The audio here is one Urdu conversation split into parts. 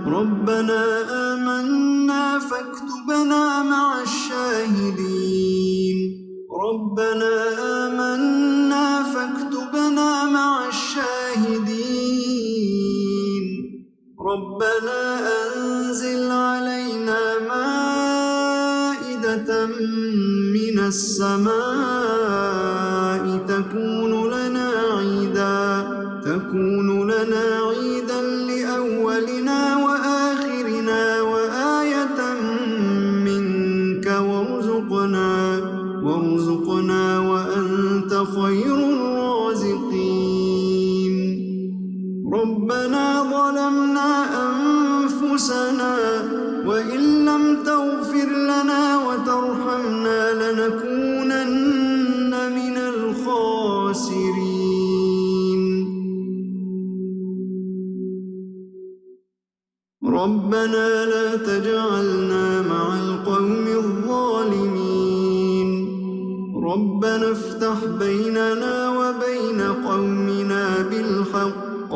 ربنا آمنا فاكتبنا مع الشاهدين ربنا آمنا فاكتبنا مع الشاهدين ربنا أنزل علينا مائدة من السماء تكون لنا عيدا لأولنا وآخرنا وآية منك وارزقنا وأنت خير الرازقين ربنا ظلمنا أنفسنا وإن لم تغفر لنا وترحمنا لنكونن من الخاسرين ربنا لا تجعلنا مع القوم الظالمين ربنا افتح بيننا وبين قومنا بالحق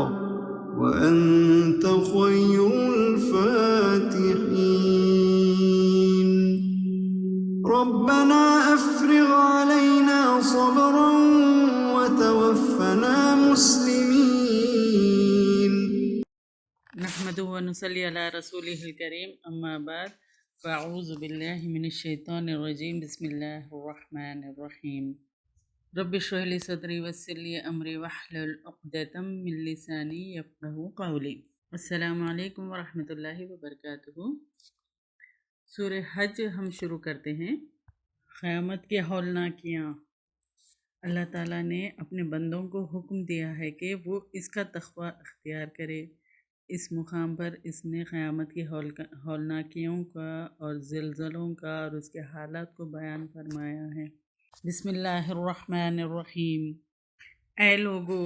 وأنت خير الفاتحين ربنا أفرغ علينا صبرا وتوفنا مسلمين نحمده ونصلي على رسوله الكريم اما بعد فاعوذ بالله من الشیطان الرجیم بسم اللہ الرحمن الرحیم رب اشرح لي صدری ویسر لي امری واحلل عقدۃ من لسانی یفقهوا قولی۔ السلام علیکم ورحمۃ اللہ وبرکاتہ۔ سورہ حج ہم شروع کرتے ہیں۔ قیامت کے ہولناکیاں۔ اللہ تعالیٰ نے اپنے بندوں کو حکم دیا ہے کہ وہ اس کا تقوی اختیار کرے۔ اس مقام پر اس نے قیامت کی ہولناکیوں کا اور زلزلوں کا اور اس کے حالات کو بیان فرمایا ہے۔ بسم اللہ الرحمن الرحیم۔ اے لوگو،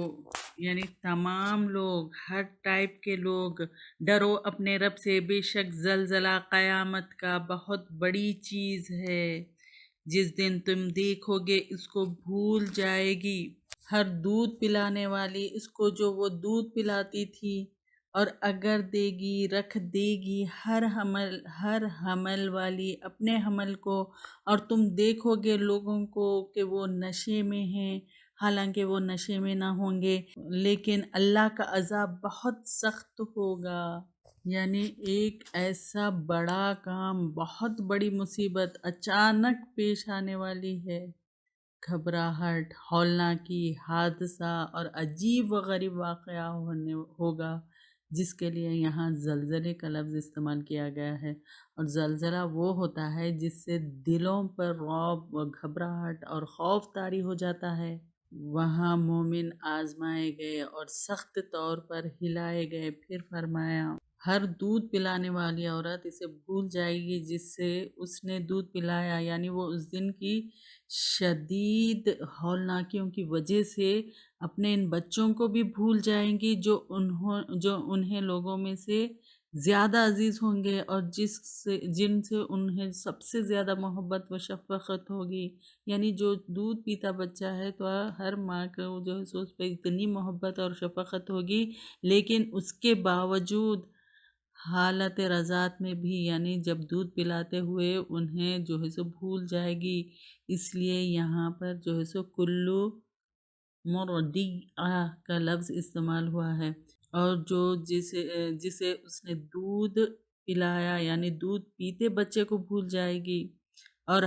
یعنی تمام لوگ، ہر ٹائپ کے لوگ، ڈرو اپنے رب سے، بے شک زلزلہ قیامت کا بہت بڑی چیز ہے۔ جس دن تم دیکھو گے اس کو بھول جائے گی ہر دودھ پلانے والی اس کو جو وہ دودھ پلاتی تھی، اور اگر دے گی رکھ دے گی ہر حمل والی اپنے حمل کو، اور تم دیکھو گے لوگوں کو کہ وہ نشے میں ہیں، حالانکہ وہ نشے میں نہ ہوں گے، لیکن اللہ کا عذاب بہت سخت ہوگا۔ یعنی ایک ایسا بڑا کام، بہت بڑی مصیبت اچانک پیش آنے والی ہے، گھبراہٹ، ہولناکی، حادثہ اور عجیب و غریب واقعہ ہوگا، جس کے لیے یہاں زلزلے کا لفظ استعمال کیا گیا ہے۔ اور زلزلہ وہ ہوتا ہے جس سے دلوں پر رعب، گھبراہٹ اور خوف طاری ہو جاتا ہے۔ وہاں مومن آزمائے گئے اور سخت طور پر ہلائے گئے۔ پھر فرمایا ہر دودھ پلانے والی عورت اسے بھول جائے گی جس سے اس نے دودھ پلایا، یعنی وہ اس دن کی شدید ہولناکیوں کی وجہ سے اپنے ان بچوں کو بھی بھول جائیں گی جو انہیں لوگوں میں سے زیادہ عزیز ہوں گے، اور جن سے انہیں سب سے زیادہ محبت و شفقت ہوگی۔ یعنی جو دودھ پیتا بچہ ہے تو ہر ماں کو جو ہے اس پہ اتنی محبت اور شفقت ہوگی، لیکن اس کے باوجود حالت رضاعت میں بھی، یعنی جب دودھ پلاتے ہوئے انہیں جو ہے سو بھول جائے گی۔ اس لیے یہاں پر جو ہے سو کلو مرضعہ کا لفظ استعمال ہوا ہے، اور جو جسے اس نے دودھ پلایا، یعنی دودھ پیتے بچے کو بھول جائے گی، اور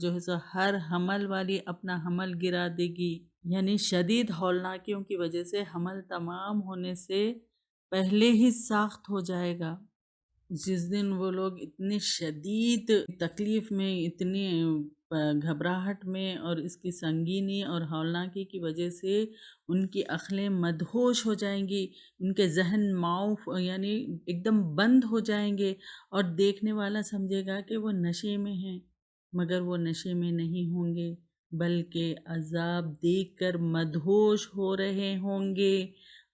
جو ہے سو ہر حمل والی اپنا حمل گرا دے گی، یعنی شدید ہولناکیوں کی وجہ سے حمل تمام ہونے سے پہلے ہی ساخت ہو جائے گا۔ جس دن وہ لوگ اتنے شدید تکلیف میں، اتنی گھبراہٹ میں، اور اس کی سنگینی اور ہولناکی کی وجہ سے ان کی عقلیں مدہوش ہو جائیں گی، ان کے ذہن معاف یعنی ایک دم بند ہو جائیں گے، اور دیکھنے والا سمجھے گا کہ وہ نشے میں ہیں، مگر وہ نشے میں نہیں ہوں گے، بلکہ عذاب دیکھ کر مدہوش ہو رہے ہوں گے۔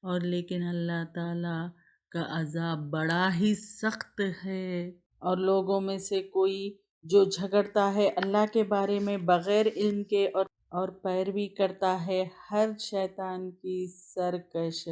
اور لیکن اللہ تعالیٰ کا عذاب بڑا ہی سخت ہے۔ اور لوگوں میں سے کوئی جو جھگڑتا ہے اللہ کے بارے میں بغیر علم کے اور پیروی کرتا ہے ہر شیطان کی سرکش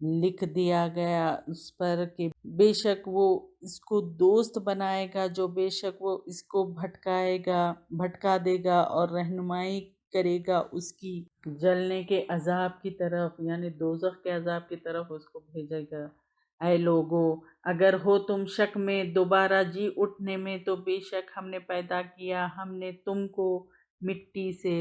لکھ دیا گیا اس پر کہ بے شک وہ اس کو دوست بنائے گا، جو بے شک وہ اس کو بھٹکا دے گا اور رہنمائی کرے گا اس کی جلنے کے عذاب کی طرف، یعنی دوزخ کے عذاب کی طرف اس کو بھیجے گا۔ اے لوگو، اگر ہو تم شک میں دوبارہ جی اٹھنے میں، تو بے شک ہم نے پیدا کیا ہم نے تم کو مٹی سے،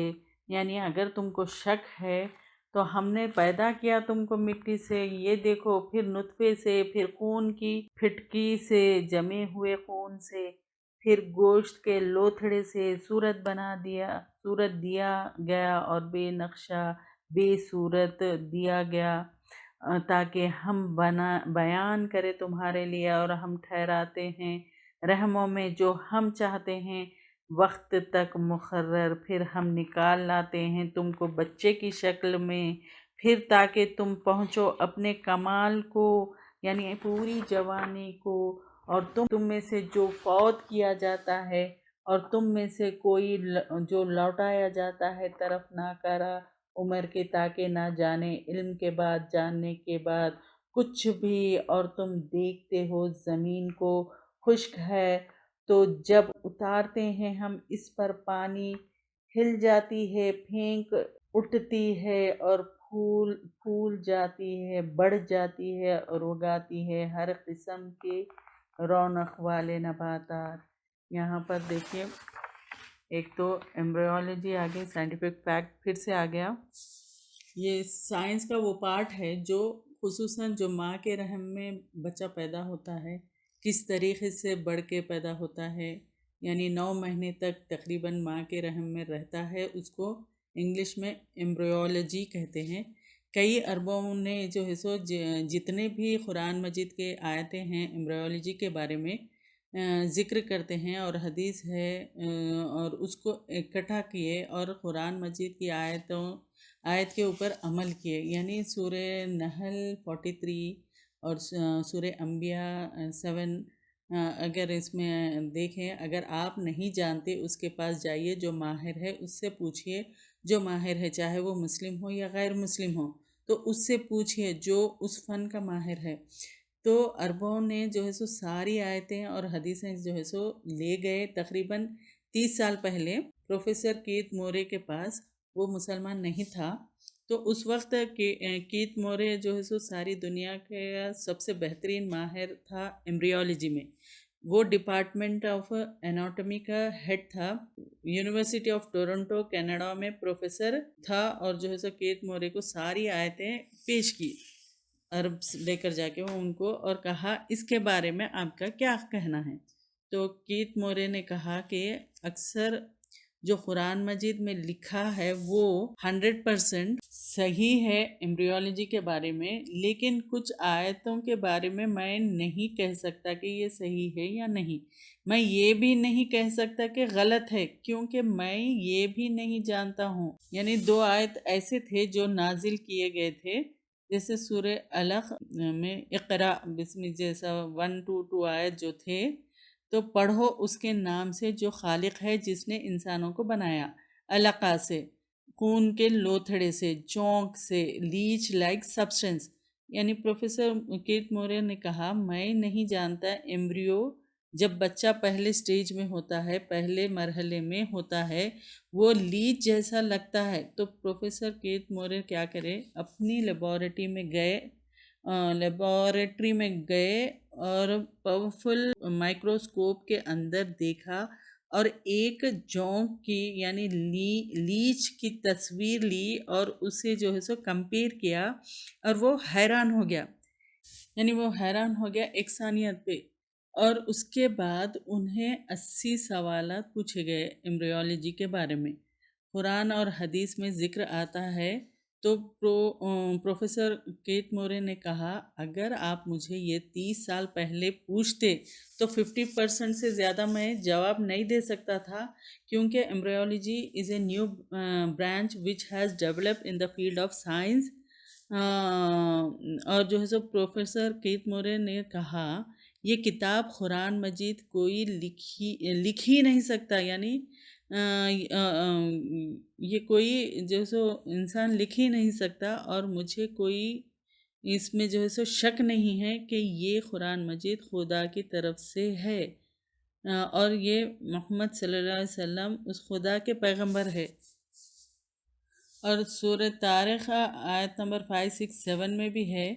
یعنی اگر تم کو شک ہے تو ہم نے پیدا کیا تم کو مٹی سے، یہ دیکھو، پھر نطفے سے، پھر خون کی پھٹکی سے، جمے ہوئے خون سے، پھر گوشت کے لوتھڑے سے صورت دیا گیا اور بے نقشہ بے صورت دیا گیا، تاکہ ہم بیان کرے تمہارے لیے، اور ہم ٹھہراتے ہیں رحموں میں جو ہم چاہتے ہیں وقت تک مقرر، پھر ہم نکال لاتے ہیں تم کو بچے کی شکل میں، پھر تاکہ تم پہنچو اپنے کمال کو، یعنی پوری جوانی کو، اور تم میں سے جو فوت کیا جاتا ہے اور تم میں سے کوئی جو لوٹایا جاتا ہے طرف نہ کرا عمر کے، تاکہ نہ جانے علم کے بعد جاننے کے بعد کچھ بھی، اور تم دیکھتے ہو زمین کو خشک ہے تو جب اتارتے ہیں ہم اس پر پانی، ہل جاتی ہے، پھینک اٹھتی ہے اور پھول جاتی ہے، بڑھ جاتی ہے اور اگاتی ہے ہر قسم کے رونق والے نباتات۔ یہاں پر دیکھیے، ایک تو ایمبریولوجی آگے، سائنٹیفک فیکٹ پھر سے آ گیا۔ یہ سائنس کا وہ پارٹ ہے جو خصوصاً جو ماں کے رحم میں بچہ پیدا ہوتا ہے کس طریقے سے بڑھ کے پیدا ہوتا ہے، یعنی 9 مہینے تک تقریباً ماں کے رحم میں رہتا ہے، اس کو انگلش میں ایمبریولوجی کہتے ہیں۔ کئی اربوں نے جو ہے سو جتنے بھی قرآن مجید کے آیتیں ہیں ایمبریولوجی کے بارے میں ذکر کرتے ہیں، اور حدیث ہے، اور اس کو اکٹھا کیے اور قرآن مجید کی آیت کے اوپر عمل کیے، یعنی سورہ نحل 43 اور سورہ انبیاء 7، اگر اس میں دیکھیں، اگر آپ نہیں جانتے اس کے پاس جائیے جو ماہر ہے، اس سے پوچھئے، جو ماہر ہے چاہے وہ مسلم ہو یا غیر مسلم ہو، تو اس سے پوچھئے جو اس فن کا ماہر ہے۔ تو عربوں نے جو ہے سو ساری آیتیں اور حدیثیں جو ہے سو لے گئے، تقریباً 30 سال پہلے پروفیسر کیت مورے کے پاس، وہ مسلمان نہیں تھا، تو اس وقت کیت مورے جو ہے سو ساری دنیا کا سب سے بہترین ماہر تھا ایمبریولوجی میں، وہ ڈپارٹمنٹ آف اناٹومی کا ہیڈ تھا، یونیورسٹی آف ٹورنٹو کینیڈا میں پروفیسر تھا، اور جو ہے سو کیت مورے کو ساری آیتیں پیش کی عرب لے کر جا کے وہ ان کو، اور کہا اس کے بارے میں آپ کا کیا کہنا ہے؟ تو کیت مورے نے کہا کہ اکثر جو قرآن مجید میں لکھا ہے وہ 100% صحیح ہے ایمبریولوجی کے بارے میں، لیکن کچھ آیتوں کے بارے میں میں نہیں کہہ سکتا کہ یہ صحیح ہے یا نہیں، میں یہ بھی نہیں کہہ سکتا کہ غلط ہے، کیونکہ میں یہ بھی نہیں جانتا ہوں۔ یعنی 2 آیت ایسے تھے جو نازل کیے گئے تھے، جیسے سورہ علق میں اقرا بسم جیسا 1 to 2 آیت جو تھے، تو پڑھو اس کے نام سے جو خالق ہے جس نے انسانوں کو بنایا، علقہ سے، خون کے لوتھڑے سے، چونک سے، لیچ لائک سبسٹنس، یعنی پروفیسر کیت مورے نے کہا میں نہیں جانتا ایمبریو جب بچہ پہلے سٹیج میں ہوتا ہے، پہلے مرحلے میں ہوتا ہے، وہ لیچ جیسا لگتا ہے، تو پروفیسر کیت مورے کیا کرے، اپنی لیبارٹری میں گئے اور پاورفل مائکروسکوپ کے اندر دیکھا اور ایک جونک کی یعنی لیچ کی تصویر لی اور اسے جو ہے سو کمپیئر کیا، اور وہ حیران ہو گیا، یعنی وہ حیران ہو گیا ایکسانیت پہ، اور اس کے بعد انہیں 80 سوالات پوچھے گئے ایمبریولوجی کے بارے میں۔ قرآن اور حدیث میں ذکر آتا ہے، تو پروفیسر کیت مورے نے کہا اگر آپ مجھے یہ 30 سال پہلے پوچھتے تو 50% سے زیادہ میں جواب نہیں دے سکتا تھا، کیونکہ embryology is a new branch which has develop in the field of science, اور جو ہے سو پروفیسر کیت مورے نے کہا یہ کتاب قرآن مجید کوئی لکھ ہی نہیں سکتا، یعنی یہ کوئی جو سو انسان لکھ ہی نہیں سکتا، اور مجھے کوئی اس میں جو ہے سو شک نہیں ہے کہ یہ قرآن مجید خدا کی طرف سے ہے، اور یہ محمد صلی اللہ علیہ وسلم اس خدا کے پیغمبر ہے۔ اور سورہ طارق آیت نمبر 567 میں بھی ہے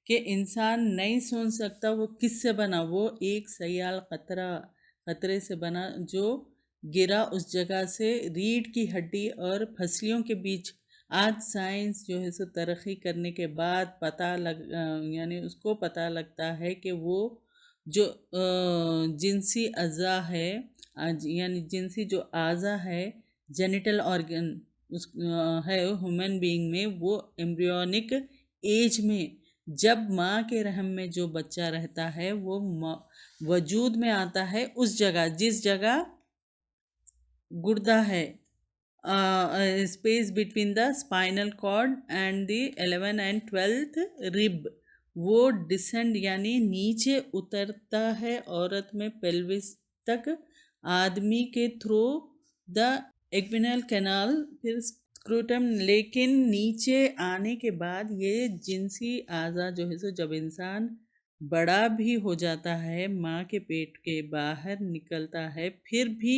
کہ انسان نہیں سوچ سکتا وہ کس سے بنا، وہ ایک سیال قطرے سے بنا جو گرا اس جگہ سے، ریڑھ کی ہڈی اور پھسلیوں کے بیچ۔ آج سائنس جو ہے سو ترقی کرنے کے بعد یعنی اس کو پتہ لگتا ہے کہ وہ جو جنسی اعضاء ہے، یعنی جنسی جو اعضاء ہے، جینیٹل آرگن ہے ہیومن بینگ میں، وہ ایمبریونک ایج میں جب ماں کے رحم میں جو بچہ رہتا ہے وہ وجود میں آتا ہے اس جگہ، جس جگہ گردہ ہے، space between the spinal cord and the 11 and 12th رب، وہ ڈسینڈ یعنی نیچے اترتا ہے عورت میں پیلوس تک، آدمی کے تھرو دا ایکوینل کینال، پھر اسکروٹم، لیکن نیچے آنے کے بعد یہ جنسی اعضاء جو ہے سو جب انسان بڑا بھی ہو جاتا ہے، ماں کے پیٹ کے باہر نکلتا ہے، پھر بھی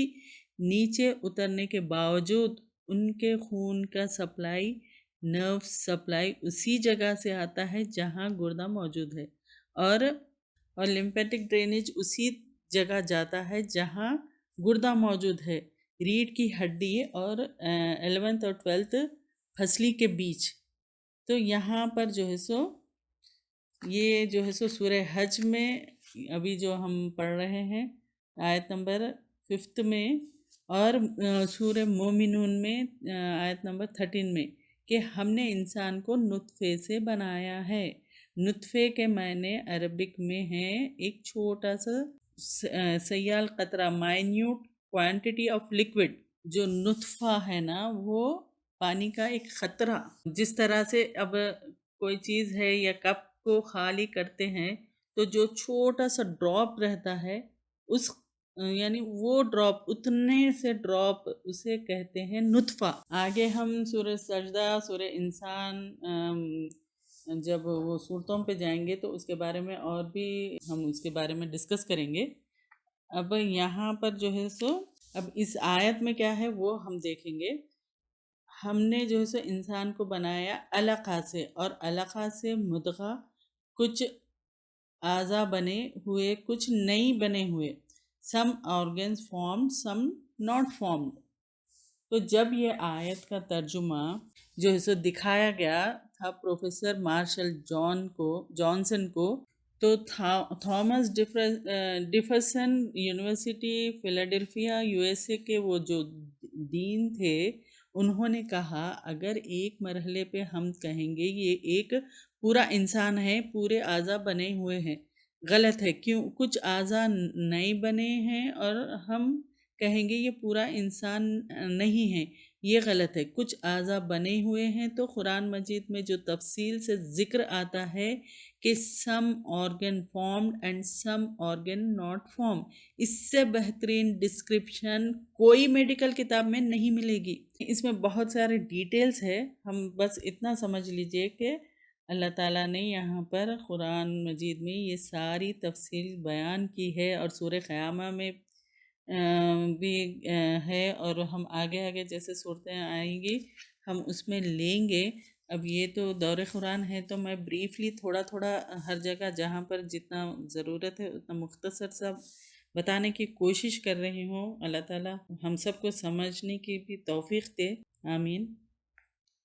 نیچے اترنے کے باوجود ان کے خون کا سپلائی، نرو سپلائی اسی جگہ سے آتا ہے جہاں گردہ موجود ہے، اور لمفیٹک ڈرینیج اسی جگہ جاتا ہے جہاں گردہ موجود ہے، ریڑھ کی ہڈی اور 11th اور 12th پھسلی کے بیچ۔ تو یہاں پر جو ہے سو یہ جو ہے سو سورہ حج میں ابھی جو ہم پڑھ رہے ہیں آیت نمبر 5 میں، اور سورہ مومنون میں آیت نمبر 13 میں، کہ ہم نے انسان کو نطفے سے بنایا ہے۔ نطفے کے معنی عربک میں ہیں ایک چھوٹا سا سیال قطرہ، مائنیوٹ کوانٹٹی آف لیکوڈ۔ جو نطفہ ہے نا وہ پانی کا ایک قطرہ، جس طرح سے اب کوئی چیز ہے یا کپ کو خالی کرتے ہیں تو جو چھوٹا سا ڈراپ رہتا ہے، اس یعنی وہ ڈراپ، اتنے سے ڈراپ اسے کہتے ہیں نطفہ۔ آگے ہم سورہ سجدہ، سورہ انسان، جب وہ صورتوں پہ جائیں گے تو اس کے بارے میں اور بھی ہم اس کے بارے میں ڈسکس کریں گے۔ اب یہاں پر جو ہے سو اب اس آیت میں کیا ہے وہ ہم دیکھیں گے۔ ہم نے جو ہے سو انسان کو بنایا علقہ سے، اور علقہ سے مدغہ، کچھ اعضاء بنے ہوئے، کچھ نہیں بنے ہوئے، some organs formed some not formed. تو جب یہ آیت کا ترجمہ جو ہے سو دکھایا گیا تھا پروفیسر مارشل جانسن کو، تو تھامس ڈیفرسن یونیورسٹی فیلاڈیلفیا USA کے وہ جو دین تھے، انہوں نے کہا اگر ایک مرحلے پہ ہم کہیں گے یہ ایک پورا انسان ہے، پورے اعضاء بنے ہوئے ہیں، غلط ہے۔ کیوں؟ کچھ اعضاء نہیں بنے ہیں، اور ہم کہیں گے یہ پورا انسان نہیں ہے، یہ غلط ہے۔ کچھ اعضاء بنے ہوئے ہیں، تو قرآن مجید میں جو تفصیل سے ذکر آتا ہے کہ some organ formed and some organ not form, اس سے بہترین ڈسکرپشن کوئی میڈیکل کتاب میں نہیں ملے گی۔ اس میں بہت سارے ڈیٹیلز ہے، ہم بس اتنا سمجھ لیجئے کہ اللہ تعالیٰ نے یہاں پر قرآن مجید میں یہ ساری تفصیل بیان کی ہے، اور سورہ قیامہ میں بھی ہے، اور ہم آگے جیسے صورتیں آئیں گی ہم اس میں لیں گے۔ اب یہ تو دور قرآن ہے تو میں بریفلی تھوڑا ہر جگہ جہاں پر جتنا ضرورت ہے اتنا مختصر سا بتانے کی کوشش کر رہی ہوں۔ اللہ تعالیٰ ہم سب کو سمجھنے کی بھی توفیق دے، آمین۔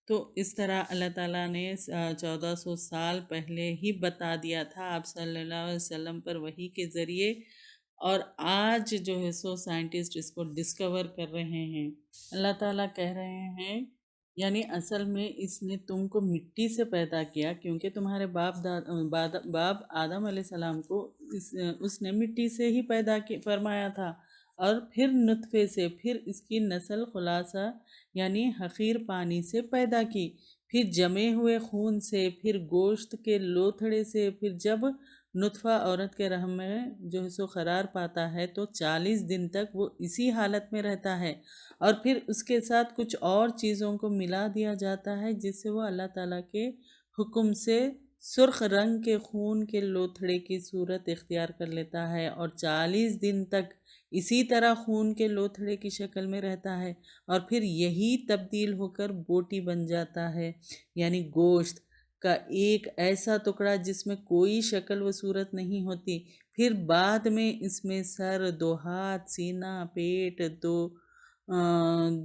تو اس طرح اللہ تعالیٰ نے 1400 سال پہلے ہی بتا دیا تھا آپ صلی اللہ علیہ وسلم پر وحی کے ذریعے، اور آج جو ہے سو سائنٹسٹ اس کو ڈسکور کر رہے ہیں۔ اللہ تعالیٰ کہہ رہے ہیں یعنی اصل میں اس نے تم کو مٹی سے پیدا کیا، کیونکہ تمہارے باپ آدم علیہ السلام کو اس نے مٹی سے ہی پیدا فرمایا تھا، اور پھر نطفے سے، پھر اس کی نسل خلاصہ یعنی حقیر پانی سے پیدا کی، پھر جمے ہوئے خون سے، پھر گوشت کے لوتھڑے سے، پھر جب نطفہ عورت کے رحم میں جو ہے سو قرار پاتا ہے تو 40 دن تک وہ اسی حالت میں رہتا ہے، اور پھر اس کے ساتھ کچھ اور چیزوں کو ملا دیا جاتا ہے جس سے وہ اللہ تعالیٰ کے حکم سے سرخ رنگ کے خون کے لوتھڑے کی صورت اختیار کر لیتا ہے اور 40 دن تک اسی طرح خون کے لوتھڑے کی شکل میں رہتا ہے، اور پھر یہی تبدیل ہو کر بوٹی بن جاتا ہے، یعنی گوشت کا ایک ایسا ٹکڑا جس میں کوئی شکل و صورت نہیں ہوتی۔ پھر بعد میں اس میں سر، 2 ہاتھ، سینہ، پیٹ،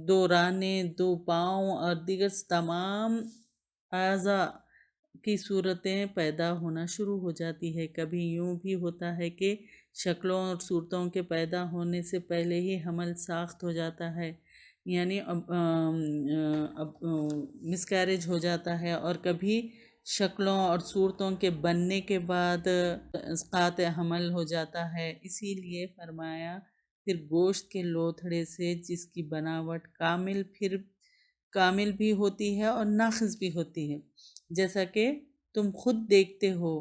دو رانے، 2 پاؤں اور دیگر تمام اعضاء کی صورتیں پیدا ہونا شروع ہو جاتی ہے۔ کبھی یوں بھی ہوتا ہے کہ شکلوں اور صورتوں کے پیدا ہونے سے پہلے ہی حمل ساخت ہو جاتا ہے، یعنی مسکیریج ہو جاتا ہے، اور کبھی شکلوں اور صورتوں کے بننے کے بعد اسقاط حمل ہو جاتا ہے۔ اسی لیے فرمایا پھر گوشت کے لوتھڑے سے جس کی بناوٹ کامل بھی ہوتی ہے اور ناقص بھی ہوتی ہے، جیسا کہ تم خود دیکھتے ہو،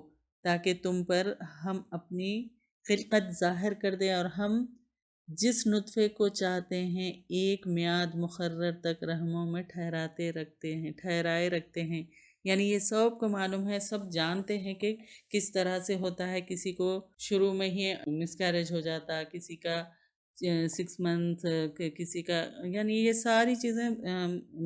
تاکہ تم پر ہم اپنی خلقت ظاہر کر دیں، اور ہم جس نطفے کو چاہتے ہیں ایک میعاد مقرر تک رحموں میں ٹھہرائے رکھتے ہیں۔ یعنی یہ سب کو معلوم ہے، سب جانتے ہیں کہ کس طرح سے ہوتا ہے۔ کسی کو شروع میں ہی مسکیریج ہو جاتا، کسی کا 6 منتھ، کسی کا، یعنی یہ ساری چیزیں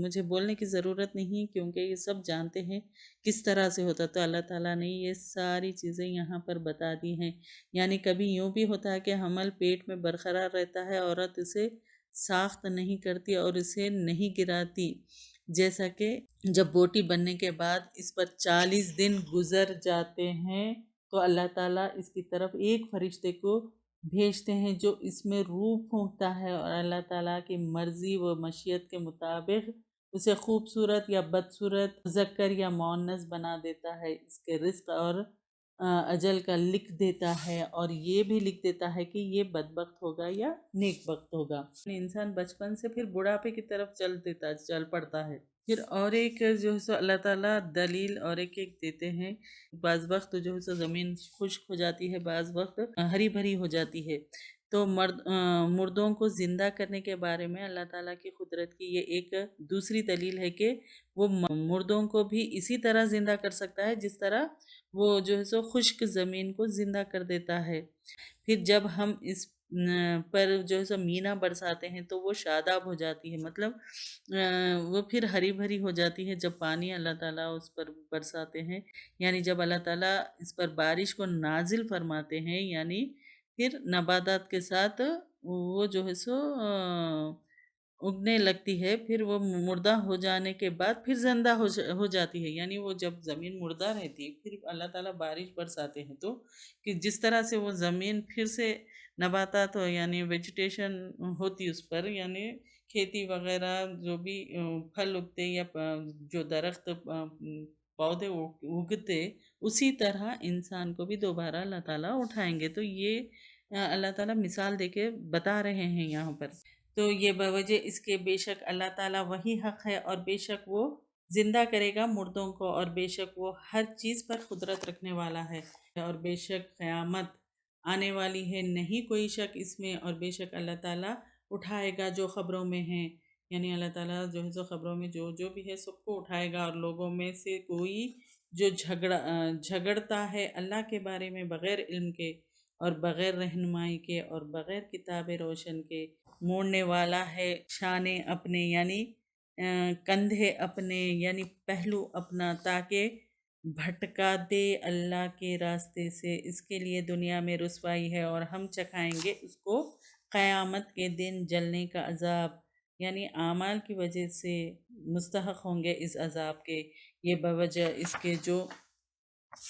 مجھے بولنے کی ضرورت نہیں، کیونکہ یہ سب جانتے ہیں کس طرح سے ہوتا۔ تو اللہ تعالیٰ نے یہ ساری چیزیں یہاں پر بتا دی ہیں۔ یعنی کبھی یوں بھی ہوتا ہے کہ حمل پیٹ میں برقرار رہتا ہے، عورت اسے ساخت نہیں کرتی اور اسے نہیں گراتی، جیسا کہ جب بوٹی بننے کے بعد اس پر 40 دن گزر جاتے ہیں تو اللہ تعالیٰ اس کی طرف ایک فرشتے کو بھیجتے ہیں جو اس میں روح پھونکتا ہے، اور اللہ تعالیٰ کی مرضی و مشیت کے مطابق اسے خوبصورت یا بدصورت، مذکر یا مؤنث بنا دیتا ہے، اس کے رزق اور اجل کا لکھ دیتا ہے، اور یہ بھی لکھ دیتا ہے کہ یہ بدبخت ہوگا یا نیک بخت ہوگا۔ انسان بچپن سے پھر بڑھاپے کی طرف چل پڑتا ہے۔ پھر اور ایک جو ہے سو اللہ تعالیٰ دلیل اور ایک دیتے ہیں۔ بعض وقت جو ہے سو زمین خشک ہو جاتی ہے، بعض وقت ہری بھری ہو جاتی ہے، تو مردوں کو زندہ کرنے کے بارے میں اللہ تعالیٰ کی قدرت کی یہ ایک دوسری دلیل ہے کہ وہ مردوں کو بھی اسی طرح زندہ کر سکتا ہے جس طرح وہ جو ہے سو خشک زمین کو زندہ کر دیتا ہے۔ پھر جب ہم اس پر جو ہے سو مینا برساتے ہیں تو وہ شاداب ہو جاتی ہے، مطلب وہ پھر ہری بھری ہو جاتی ہے جب پانی اللہ تعالیٰ اس پر برساتے ہیں، یعنی جب اللہ تعالیٰ اس پر بارش کو نازل فرماتے ہیں، یعنی پھر نباتات کے ساتھ وہ جو ہے سو اگنے لگتی ہے، پھر وہ مردہ ہو جانے کے بعد پھر زندہ ہو جاتی ہے، یعنی وہ جب زمین مردہ رہتی ہے پھر اللہ تعالیٰ بارش برساتے ہیں تو کہ جس طرح سے وہ زمین پھر سے نباتات ہو، یعنی ویجیٹیشن ہوتی اس پر، یعنی کھیتی وغیرہ جو بھی پھل اگتے یا جو درخت پودے اگتے، اسی طرح انسان کو بھی دوبارہ اللہ تعالیٰ اٹھائیں گے۔ تو یہ اللہ تعالیٰ مثال دے کے بتا رہے ہیں یہاں پر۔ تو یہ بوجہ اس کے بے شک اللہ تعالیٰ وہی حق ہے، اور بے شک وہ زندہ کرے گا مردوں کو، اور بے شک وہ ہر چیز پر قدرت رکھنے والا ہے، اور بے شک قیامت آنے والی ہے، نہیں کوئی شک اس میں، اور بے شک اللہ تعالیٰ اٹھائے گا جو خبروں میں ہے، یعنی اللہ تعالیٰ جو ہے سو خبروں میں جو بھی ہے سب کو اٹھائے گا، اور لوگوں میں سے کوئی جو جھگڑتا ہے اللہ کے بارے میں بغیر علم کے اور بغیر رہنمائی کے اور بغیر کتاب روشن کے، موڑنے والا ہے شانے اپنے، یعنی کندھے اپنے، یعنی پہلو اپنا، تاکہ بھٹکا دے اللہ کے راستے سے، اس کے لیے دنیا میں رسوائی ہے، اور ہم چکھائیں گے اس کو قیامت کے دن جلنے کا عذاب، یعنی اعمال کی وجہ سے مستحق ہوں گے اس عذاب کے، یہ بوجہ اس کے جو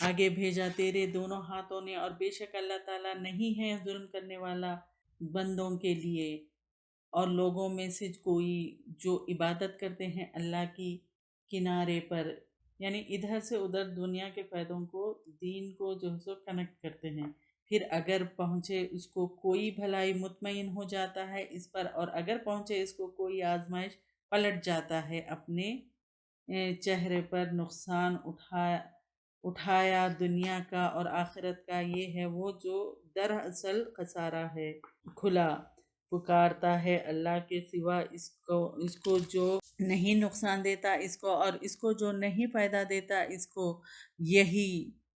آگے بھیجا تیرے دونوں ہاتھوں نے، اور بے شک اللہ تعالیٰ نہیں ہے ظلم کرنے والا بندوں کے لیے۔ اور لوگوں میں سے کوئی جو عبادت کرتے ہیں اللہ کی کنارے پر، یعنی ادھر سے ادھر دنیا کے فائدوں کو، دین کو جو ہے سو کنیکٹ کرتے ہیں، پھر اگر پہنچے اس کو کوئی بھلائی مطمئن ہو جاتا ہے اس پر، اور اگر پہنچے اس کو کوئی آزمائش پلٹ جاتا ہے، اپنے چہرے پر نقصان اٹھایا دنیا کا اور آخرت کا، یہ ہے وہ جو دراصل خسارہ ہے کھلا۔ پکارتا ہے اللہ کے سوا اس کو جو نہیں نقصان دیتا اس کو، اور اس کو جو نہیں فائدہ دیتا اس کو، یہی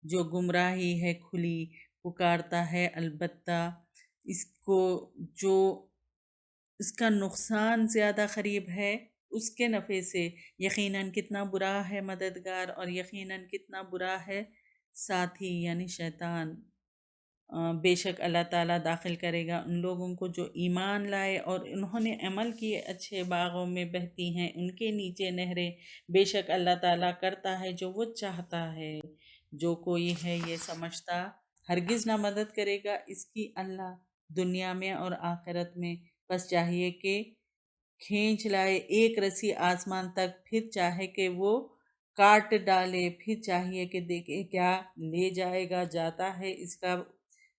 جو گمراہی ہے کھلی پکارتا ہے البتہ اس کو جو اس کا نقصان زیادہ قریب ہے اس کے نفع سے، یقیناً کتنا برا ہے مددگار، اور یقیناً کتنا برا ہے ساتھی یعنی شیطان۔ بے شک اللہ تعالیٰ داخل کرے گا ان لوگوں کو جو ایمان لائے اور انہوں نے عمل کیے اچھے، باغوں میں بہتی ہیں ان کے نیچے نہریں، بے شک اللہ تعالیٰ کرتا ہے جو وہ چاہتا ہے۔ جو کوئی ہے یہ سمجھتا ہرگز نہ مدد کرے گا اس کی اللہ دنیا میں اور آخرت میں، بس چاہیے کہ کھینچ لائے ایک رسی آسمان تک، پھر چاہے کہ وہ کاٹ ڈالے، پھر چاہیے کہ دیکھے کیا لے جائے گا، جاتا ہے اس کا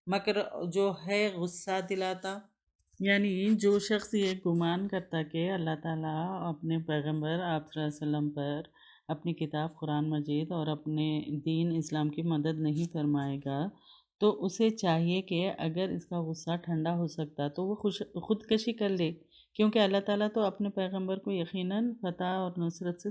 مکر جو ہے غصہ دلاتا۔ یعنی جو شخص یہ گمان کرتا کہ اللہ تعالیٰ اپنے پیغمبر آپ صلی اللہ علیہ وسلم پر اپنی کتاب قرآن مجید اور اپنے دین اسلام کی مدد نہیں فرمائے گا، تو اسے چاہیے کہ اگر اس کا غصہ ٹھنڈا ہو سکتا تو وہ خودکشی کر لے، کیونکہ اللہ تعالیٰ تو اپنے پیغمبر کو یقیناً فتح اور نصرت سے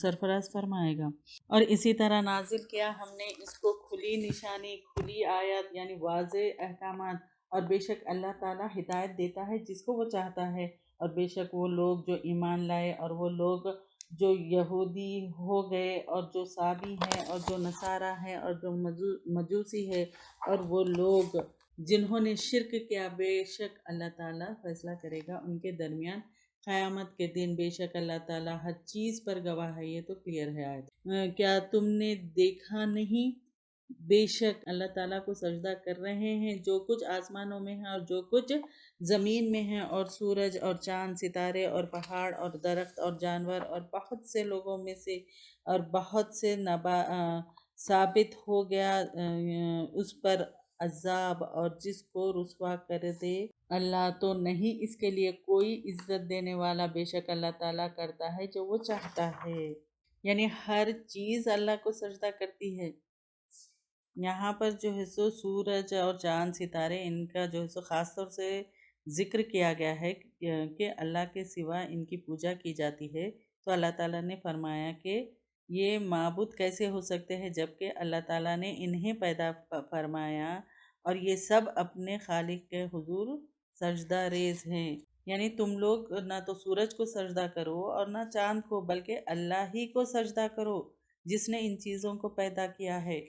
سرفراز فرمائے گا۔ اور اسی طرح نازل کیا ہم نے اس کو کھلی نشانی، کھلی آیات یعنی واضح احکامات، اور بے شک اللہ تعالیٰ ہدایت دیتا ہے جس کو وہ چاہتا ہے، اور بے شک وہ لوگ جو ایمان لائے اور وہ لوگ جو یہودی ہو گئے اور جو صابی ہیں اور جو نصارہ ہیں اور جو مجوسی ہے اور وہ لوگ جنہوں نے شرک کیا، بے شک اللہ تعالیٰ فیصلہ کرے گا ان کے درمیان قیامت کے دن، بے شک اللہ تعالیٰ ہر چیز پر گواہ ہے۔ یہ تو کلیئر ہے آیت۔ کیا تم نے دیکھا نہیں، بے شک اللہ تعالیٰ کو سجدہ کر رہے ہیں جو کچھ آسمانوں میں ہے اور جو کچھ زمین میں ہے، اور سورج اور چاند، ستارے اور پہاڑ اور درخت اور جانور، اور بہت سے لوگوں میں سے اور بہت سے ثابت ہو گیا اس پر عذاب، اور جس کو رسوا کر دے اللہ تو نہیں اس کے لیے کوئی عزت دینے والا، بے شک اللہ تعالیٰ کرتا ہے جو وہ چاہتا ہے۔ یعنی ہر چیز اللہ کو سجدہ کرتی ہے۔ یہاں پر جو ہے سو سورج اور چاند ستارے ان کا جو ہے سو خاص طور سے ذکر کیا گیا ہے کہ اللہ کے سوا ان کی پوجا کی جاتی ہے، تو اللہ تعالیٰ نے فرمایا کہ یہ معبود کیسے ہو سکتے ہیں جبکہ اللہ تعالیٰ نے انہیں پیدا فرمایا اور یہ سب اپنے خالق کے حضور سجدہ ریز ہیں۔ یعنی تم لوگ نہ تو سورج کو سجدہ کرو اور نہ چاند کو، بلکہ اللہ ہی کو سجدہ کرو جس نے ان چیزوں کو پیدا کیا ہے۔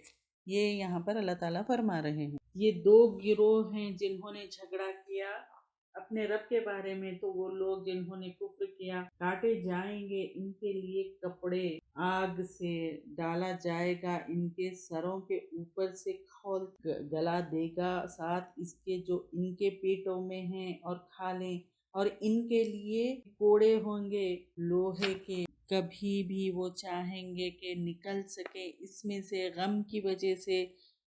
یہ یہاں پر اللہ تعالیٰ فرما رہے ہیں۔ یہ دو گروہ ہیں جنہوں نے جھگڑا کیا اپنے رب کے بارے میں، تو وہ لوگ جنہوں نے کفر کیا، کاٹے جائیں گے ان کے لیے کپڑے، آگ سے ڈالا جائے گا ان کے سروں کے اوپر سے کھول گلا دے گا، ساتھ اس کے جو ان کے پیٹوں میں ہیں اور کھالیں، اور ان کے لیے کوڑے ہوں گے لوہے کے، کبھی بھی وہ چاہیں گے کہ نکل سکے اس میں سے، غم کی وجہ سے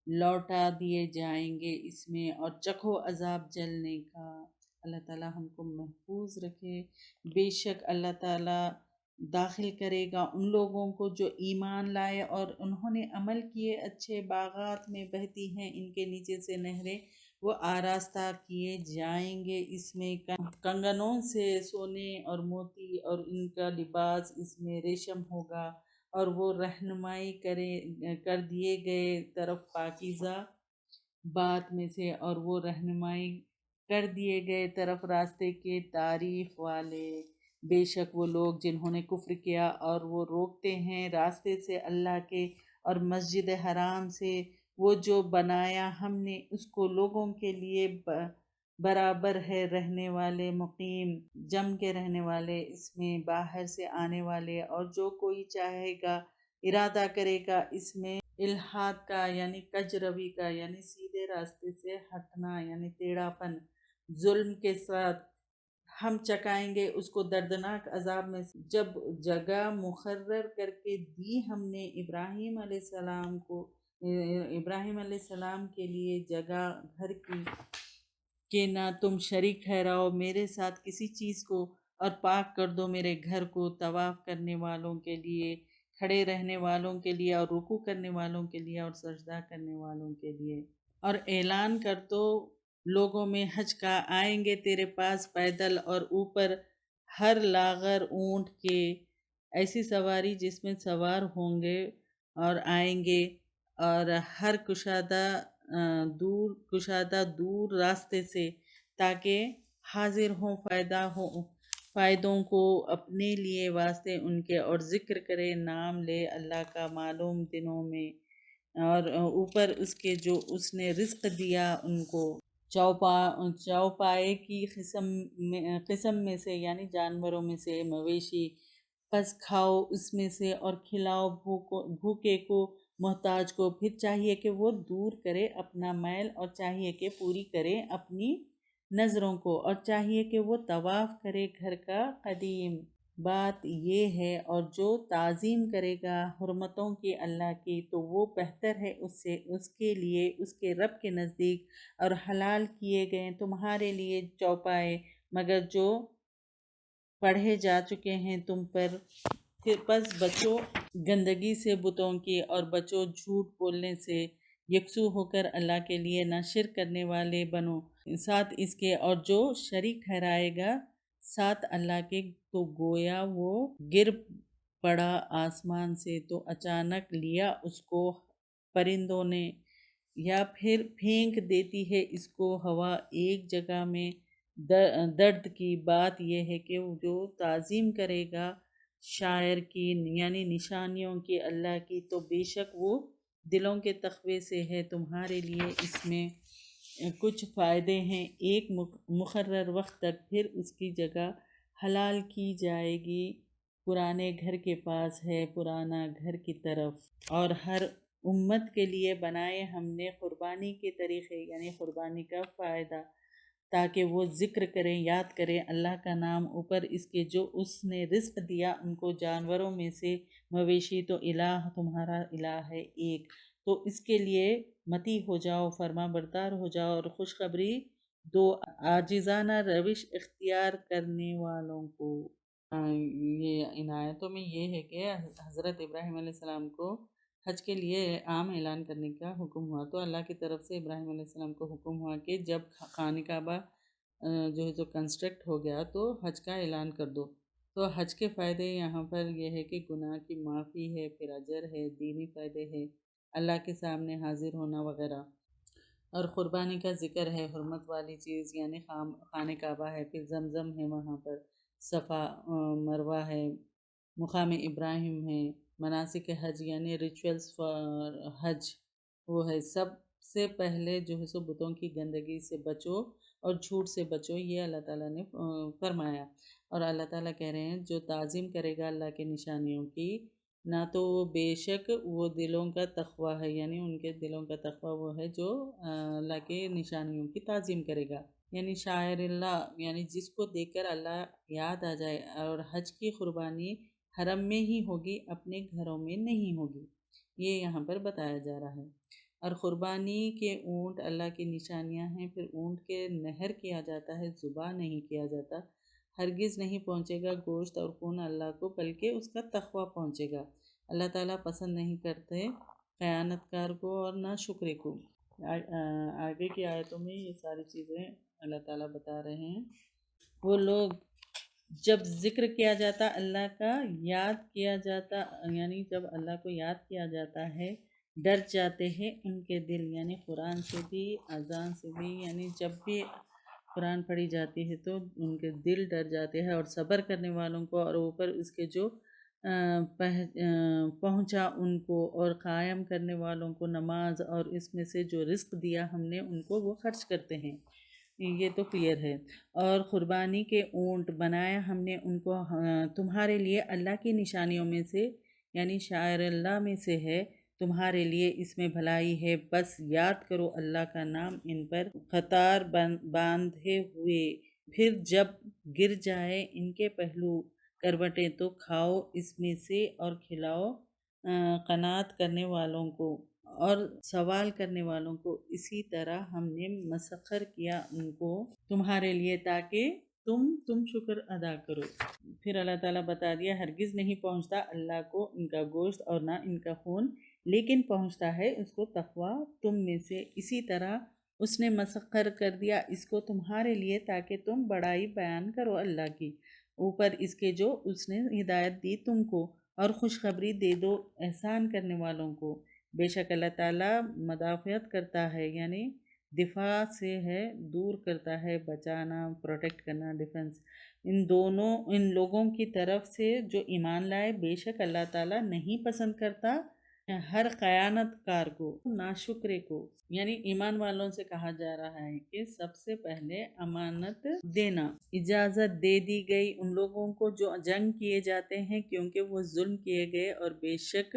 لوٹا دیے جائیں گے اس میں، اور چکھو عذاب جلنے کا۔ اللہ تعالیٰ ہم کو محفوظ رکھے۔ بے شک اللہ تعالیٰ داخل کرے گا ان لوگوں کو جو ایمان لائے اور انہوں نے عمل کیے اچھے، باغات میں بہتی ہیں ان کے نیچے سے نہریں، وہ آراستہ کیے جائیں گے اس میں کنگنوں سے، سونے اور موتی، اور ان کا لباس اس میں ریشم ہوگا، اور وہ رہنمائی کر دیے گئے طرف پاکیزہ بات میں سے، اور وہ رہنمائی کر دیے گئے طرف راستے کے تعریف والے، بے شک وہ لوگ جنہوں نے کفر کیا اور وہ روکتے ہیں راستے سے اللہ کے اور مسجد حرام سے، وہ جو بنایا ہم نے اس کو لوگوں کے لیے برابر ہے، رہنے والے مقیم، جم کے رہنے والے اس میں، باہر سے آنے والے، اور جو کوئی چاہے گا ارادہ کرے گا اس میں الحاد کا یعنی کج روی کا، یعنی سیدھے راستے سے ہٹنا یعنی ٹیڑھا پن، ظلم کے ساتھ ہم چکائیں گے اس کو دردناک عذاب میں۔ جب جگہ مقرر کر کے دی ہم نے ابراہیم علیہ السلام کے لیے جگہ گھر کی کہ نہ تم شریک ٹھہراؤ میرے ساتھ کسی چیز کو، اور پاک کر دو میرے گھر کو طواف کرنے والوں کے لیے، کھڑے رہنے والوں کے لیے، اور رکوع کرنے والوں کے لیے، اور سجدہ کرنے والوں کے لیے، اور اعلان کر دو لوگوں میں حج کا آئیں گے تیرے پاس پیدل، اور اوپر ہر لاغر اونٹ کے ایسی سواری جس میں سوار ہوں گے اور آئیں گے، اور ہر کشادہ دور راستے سے، تاکہ حاضر ہوں فائدوں کو اپنے لیے واسطے ان کے، اور ذکر کرے نام لے اللہ کا معلوم دنوں میں، اور اوپر اس کے جو اس نے رزق دیا ان کو چوپائے کی قسم میں سے، یعنی جانوروں میں سے، مویشی، پس کھاؤ اس میں سے اور کھلاؤ بھوکے کو، محتاج کو، پھر چاہیے کہ وہ دور کرے اپنا میل، اور چاہیے کہ پوری کرے اپنی نظروں کو، اور چاہیے کہ وہ طواف کرے گھر کا قدیم۔ بات یہ ہے، اور جو تعظیم کرے گا حرمتوں کی اللہ کی، تو وہ بہتر ہے اس کے لیے اس کے رب کے نزدیک، اور حلال کیے گئے تمہارے لیے چوپائے، مگر جو پڑھے جا چکے ہیں تم پر، پھر پس بچو گندگی سے بتوں کی، اور بچو جھوٹ بولنے سے، یکسو ہو کر اللہ کے لیے نہ شرک کرنے والے بنو ساتھ اس کے، اور جو شریک ٹھہرائے گا ساتھ اللہ کے، تو گویا وہ گر پڑا آسمان سے، تو اچانک لیا اس کو پرندوں نے، یا پھر پھینک دیتی ہے اس کو ہوا ایک جگہ میں۔ درد کی بات یہ ہے کہ جو تعظیم کرے گا شاعر کی، یعنی نشانیوں کی اللہ کی، تو بے شک وہ دلوں کے تقوی سے ہے، تمہارے لیے اس میں کچھ فائدے ہیں ایک مقرر وقت تک، پھر اس کی جگہ حلال کی جائے گی۔ پرانے گھر کے پاس ہے، پرانا گھر کی طرف، اور ہر امت کے لیے بنائے ہم نے قربانی کے طریقے، یعنی قربانی کا فائدہ، تاکہ وہ ذکر کریں، یاد کریں اللہ کا نام، اوپر اس کے جو اس نے رزق دیا ان کو جانوروں میں سے، مویشی، تو الہ تمہارا الہ ہے ایک، تو اس کے لیے متی ہو جاؤ، فرما بردار ہو جاؤ، اور خوشخبری دو عاجزانہ روش اختیار کرنے والوں کو۔ یہ ان آیتوں میں یہ ہے کہ حضرت ابراہیم علیہ السلام کو حج کے لیے عام اعلان کرنے کا حکم ہوا، تو اللہ کی طرف سے ابراہیم علیہ السلام کو حکم ہوا کہ جب خانہ کعبہ جو کنسٹرکٹ ہو گیا تو حج کا اعلان کر دو۔ تو حج کے فائدے یہاں پر یہ ہے کہ گناہ کی معافی ہے، پھر اجر ہے، دینی فائدے ہے، اللہ کے سامنے حاضر ہونا وغیرہ، اور قربانی کا ذکر ہے، حرمت والی چیز یعنی خانہ کعبہ ہے، پھر زمزم ہے وہاں پر، صفا مروہ ہے، مقام ابراہیم ہے، مناسک حج یعنی ریچولز فار حج وہ ہے۔ سب سے پہلے جو ہے سو بتوں کی گندگی سے بچو اور جھوٹ سے بچو، یہ اللہ تعالیٰ نے فرمایا، اور اللہ تعالیٰ کہہ رہے ہیں جو تعظیم کرے گا اللہ کے نشانیوں کی، نہ تو وہ بے شک وہ دلوں کا تقوی ہے، یعنی ان کے دلوں کا تقوی وہ ہے جو اللہ کے نشانیوں کی تعظیم کرے گا، یعنی شاعر اللہ، یعنی جس کو دیکھ کر اللہ یاد آ جائے، اور حج کی قربانی حرم میں ہی ہوگی، اپنے گھروں میں نہیں ہوگی، یہ یہاں پر بتایا جا رہا ہے۔ اور قربانی کے اونٹ اللہ کی نشانیاں ہیں، پھر اونٹ کے نہر کیا جاتا ہے، ذبح نہیں کیا جاتا، ہرگز نہیں پہنچے گا گوشت اور خون اللہ کو، بلکہ اس کا تقوی پہنچے گا۔ اللہ تعالیٰ پسند نہیں کرتے خیانت کار کو اور نہ شکرے کو۔ آگے کی آیتوں میں یہ ساری چیزیں اللہ تعالیٰ بتا رہے ہیں۔ وہ لوگ جب ذکر کیا جاتا اللہ کا، یاد کیا جاتا، یعنی جب اللہ کو یاد کیا جاتا ہے، ڈر جاتے ہیں ان کے دل، یعنی قرآن سے بھی، اذان سے بھی، یعنی جب بھی قرآن پڑھی جاتی ہے تو ان کے دل ڈر جاتے ہیں، اور صبر کرنے والوں کو، اور اوپر اس کے جو پہنچا ان کو، اور قائم کرنے والوں کو نماز، اور اس میں سے جو رزق دیا ہم نے ان کو وہ خرچ کرتے ہیں، یہ تو کلیئر ہے۔ اور قربانی کے اونٹ بنایا ہم نے ان کو تمہارے لیے اللہ کی نشانیوں میں سے، یعنی شاعر اللہ میں سے ہے، تمہارے لیے اس میں بھلائی ہے، بس یاد کرو اللہ کا نام ان پر قطار باندھے ہوئے، پھر جب گر جائے ان کے پہلو کروٹیں تو کھاؤ اس میں سے اور کھلاؤ قناعت کرنے والوں کو اور سوال کرنے والوں کو، اسی طرح ہم نے مسخر کیا ان کو تمہارے لیے تاکہ تم شکر ادا کرو۔ پھر اللہ تعالیٰ بتا دیا ہرگز نہیں پہنچتا اللہ کو ان کا گوشت اور نہ ان کا خون، لیکن پہنچتا ہے اس کو تقوی تم میں سے، اسی طرح اس نے مسخر کر دیا اس کو تمہارے لیے تاکہ تم بڑائی بیان کرو اللہ کی، اوپر اس کے جو اس نے ہدایت دی تم کو، اور خوشخبری دے دو احسان کرنے والوں کو۔ بے شک اللہ تعالیٰ مدافعت کرتا ہے، یعنی دفاع سے ہے، دور کرتا ہے، بچانا، پروٹیکٹ کرنا، ڈیفنس، ان لوگوں کی طرف سے جو ایمان لائے۔ بے شک اللہ تعالیٰ نہیں پسند کرتا ہر خیانت کار کو، ناشکرے کو۔ یعنی ایمان والوں سے کہا جا رہا ہے کہ سب سے پہلے امانت دینا اجازت دے دی گئی ان لوگوں کو جو جنگ کیے جاتے ہیں، کیونکہ وہ ظلم کیے گئے، اور بے شک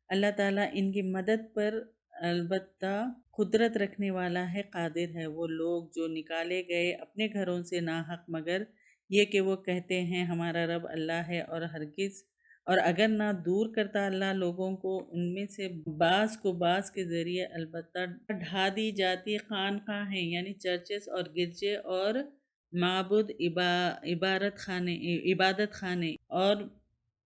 اللہ تعالیٰ ان کی مدد پر البتہ قدرت رکھنے والا ہے، قادر ہے۔ وہ لوگ جو نکالے گئے اپنے گھروں سے ناحق، مگر یہ کہ وہ کہتے ہیں ہمارا رب اللہ ہے، اور اگر نہ دور کرتا اللہ لوگوں کو ان میں سے بعض کو بعض کے ذریعے، البتہ ڈھا دی جاتی خانقاہیں، یعنی چرچز اور گرجے اور معبود عبادت خانے اور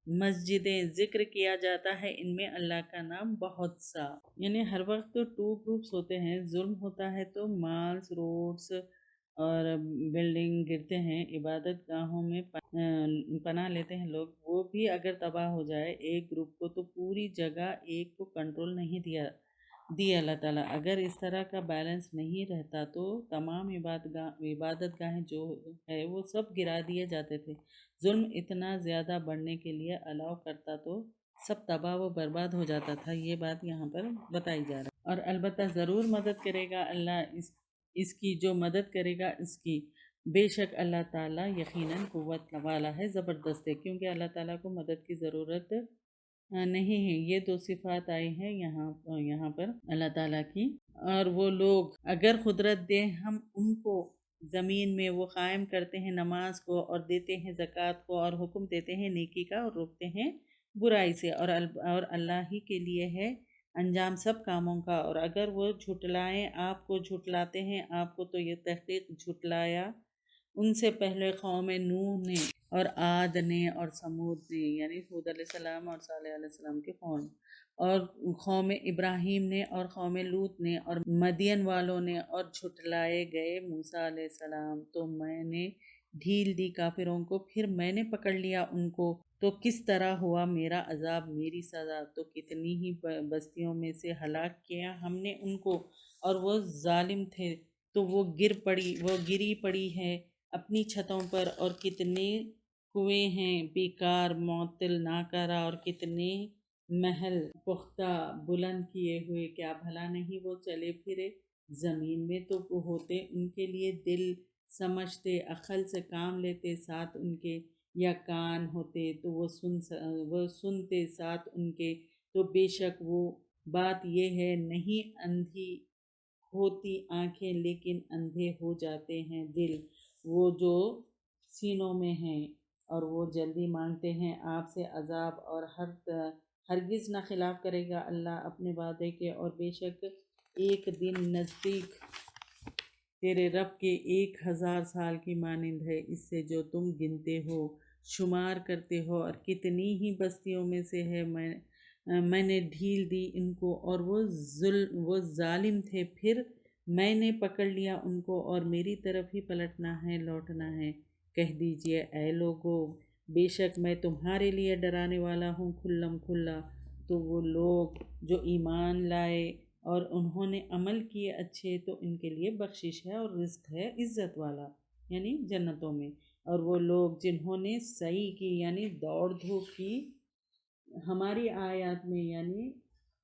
مسجدیں، ذکر کیا جاتا ہے ان میں اللہ کا نام بہت سا۔ یعنی ہر وقت ٹو گروپس ہوتے ہیں، ظلم ہوتا ہے تو مالز، روڈز اور بلڈنگ گرتے ہیں، عبادت گاہوں میں پناہ لیتے ہیں لوگ، وہ بھی اگر تباہ ہو جائے ایک گروپ کو تو پوری جگہ ایک کو کنٹرول نہیں دیا اللہ تعالیٰ۔ اگر اس طرح کا بیلنس نہیں رہتا تو تمام عبادت گاہیں جو ہے وہ سب گرا دیے جاتے تھے۔ ظلم اتنا زیادہ بڑھنے کے لیے الاؤ کرتا تو سب تباہ و برباد ہو جاتا تھا، یہ بات یہاں پر بتائی جا رہا ہے۔ اور البتہ ضرور مدد کرے گا اللہ اس کی، جو مدد کرے گا اس کی، بے شک اللہ تعالیٰ یقیناً قوت والا ہے، زبردست ہے، کیونکہ اللہ تعالیٰ کو مدد کی ضرورت نہیں ہے۔ یہ دو صفات آئی ہیں یہاں پر اللہ تعالیٰ کی۔ اور وہ لوگ اگر قدرت دیں ہم ان کو زمین میں، وہ قائم کرتے ہیں نماز کو اور دیتے ہیں زکوٰۃ کو اور حکم دیتے ہیں نیکی کا اور روکتے ہیں برائی سے، اور اللہ ہی کے لیے ہے انجام سب کاموں کا۔ اور اگر وہ جھٹلائیں، آپ کو جھٹلاتے ہیں، آپ کو تو یہ تحقیق جھٹلایا ان سے پہلے قوم نوح نے اور عاد نے اور سمود نے، یعنی ہود علیہ السلام اور صالح علیہ السلام کے قوم، اور قوم ابراہیم نے اور قوم لوط نے اور مدین والوں نے، اور جھٹلائے گئے موسیٰ علیہ السلام، تو میں نے ڈھیل دی کافروں کو، پھر میں نے پکڑ لیا ان کو، تو کس طرح ہوا میرا عذاب، میری سزا، تو کتنی ہی بستیوں میں سے ہلاک کیا ہم نے ان کو، اور وہ ظالم تھے تو وہ گری پڑی ہے اپنی چھتوں پر، اور کتنے کنویں ہیں بیکار، معطل، ناکارہ، اور کتنے محل پختہ بلند کیے ہوئے، کیا بھلا نہیں وہ چلے پھرے زمین میں تو وہ ہوتے ان کے لیے دل، سمجھتے، عقل سے کام لیتے، ساتھ ان کے، یا کان ہوتے تو وہ سنتے ساتھ ان کے، تو بے شک وہ بات یہ ہے نہیں اندھی ہوتی آنکھیں لیکن اندھے ہو جاتے ہیں دل، وہ جو سینوں میں ہیں، اور وہ جلدی مانگتے ہیں آپ سے عذاب، اور ہرگز نہ خلاف کرے گا اللہ اپنے وعدے کے، اور بے شک ایک دن نزدیک تیرے رب کے 1000 سال کی مانند ہے اس سے جو تم گنتے ہو، شمار کرتے ہو، اور کتنی ہی بستیوں میں سے ہے میں نے ڈھیل دی ان کو، اور وہ ظالم تھے، پھر میں نے پکڑ لیا ان کو، اور میری طرف ہی پلٹنا ہے، لوٹنا ہے۔ کہہ دیجئے اے لوگو، بے شک میں تمہارے لیے ڈرانے والا ہوں کھلم کھلا، تو وہ لوگ جو ایمان لائے اور انہوں نے عمل کیے اچھے، تو ان کے لیے بخشش ہے اور رزق ہے عزت والا، یعنی جنتوں میں۔ اور وہ لوگ جنہوں نے سعی کی، یعنی دوڑ دھوپ کی ہماری آیات میں، یعنی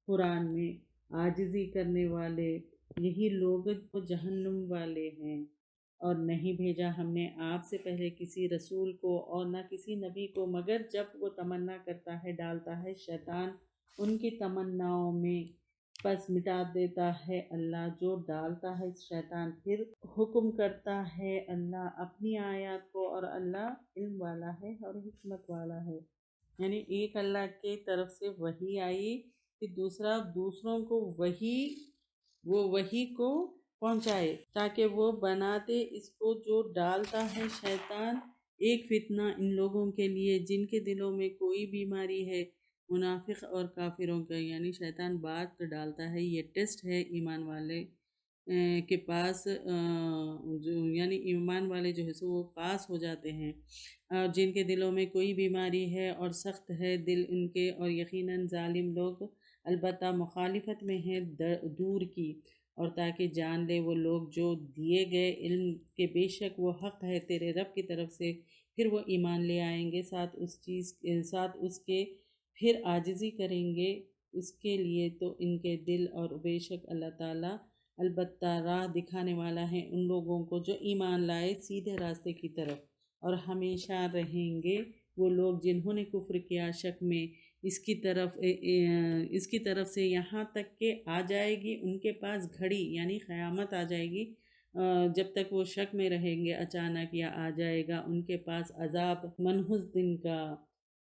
قرآن میں، عاجزی کرنے والے، یہی لوگ جہنم والے ہیں۔ اور نہیں بھیجا ہم نے آپ سے پہلے کسی رسول کو اور نہ کسی نبی کو، مگر جب وہ تمنا کرتا ہے، ڈالتا ہے شیطان ان کی تمناؤں میں، پس مٹا دیتا ہے اللہ جو ڈالتا ہے شیطان، پھر حکم کرتا ہے اللہ اپنی آیات کو، اور اللہ علم والا ہے اور حکمت والا ہے۔ یعنی ایک اللہ کی طرف سے وحی آئی کہ دوسروں کو وحی کو پہنچائے، تاکہ وہ بناتے اس کو جو ڈالتا ہے شیطان ایک فتنہ ان لوگوں کے لیے جن کے دلوں میں کوئی بیماری ہے، منافق اور کافروں کا، یعنی شیطان بات ڈالتا ہے، یہ ٹیسٹ ہے ایمان والے کے پاس جو یعنی ایمان والے جو ہے سو وہ پاس ہو جاتے ہیں، اور جن کے دلوں میں کوئی بیماری ہے اور سخت ہے دل ان کے، اور یقیناً ظالم لوگ البتہ مخالفت میں ہیں دور کی، اور تاکہ جان لے وہ لوگ جو دیے گئے علم کے بے شک وہ حق ہے تیرے رب کی طرف سے، پھر وہ ایمان لے آئیں گے ساتھ اس کے، پھر عاجزی کریں گے اس کے لیے تو ان کے دل، اور بے شک اللہ تعالیٰ البتہ راہ دکھانے والا ہے ان لوگوں کو جو ایمان لائے سیدھے راستے کی طرف، اور ہمیشہ رہیں گے وہ لوگ جنہوں نے کفر کیا شک میں اس کی طرف سے، یہاں تک کہ آ جائے گی ان کے پاس گھڑی یعنی قیامت آ جائے گی، جب تک وہ شک میں رہیں گے اچانک یا آ جائے گا ان کے پاس عذاب منحوس دن کا،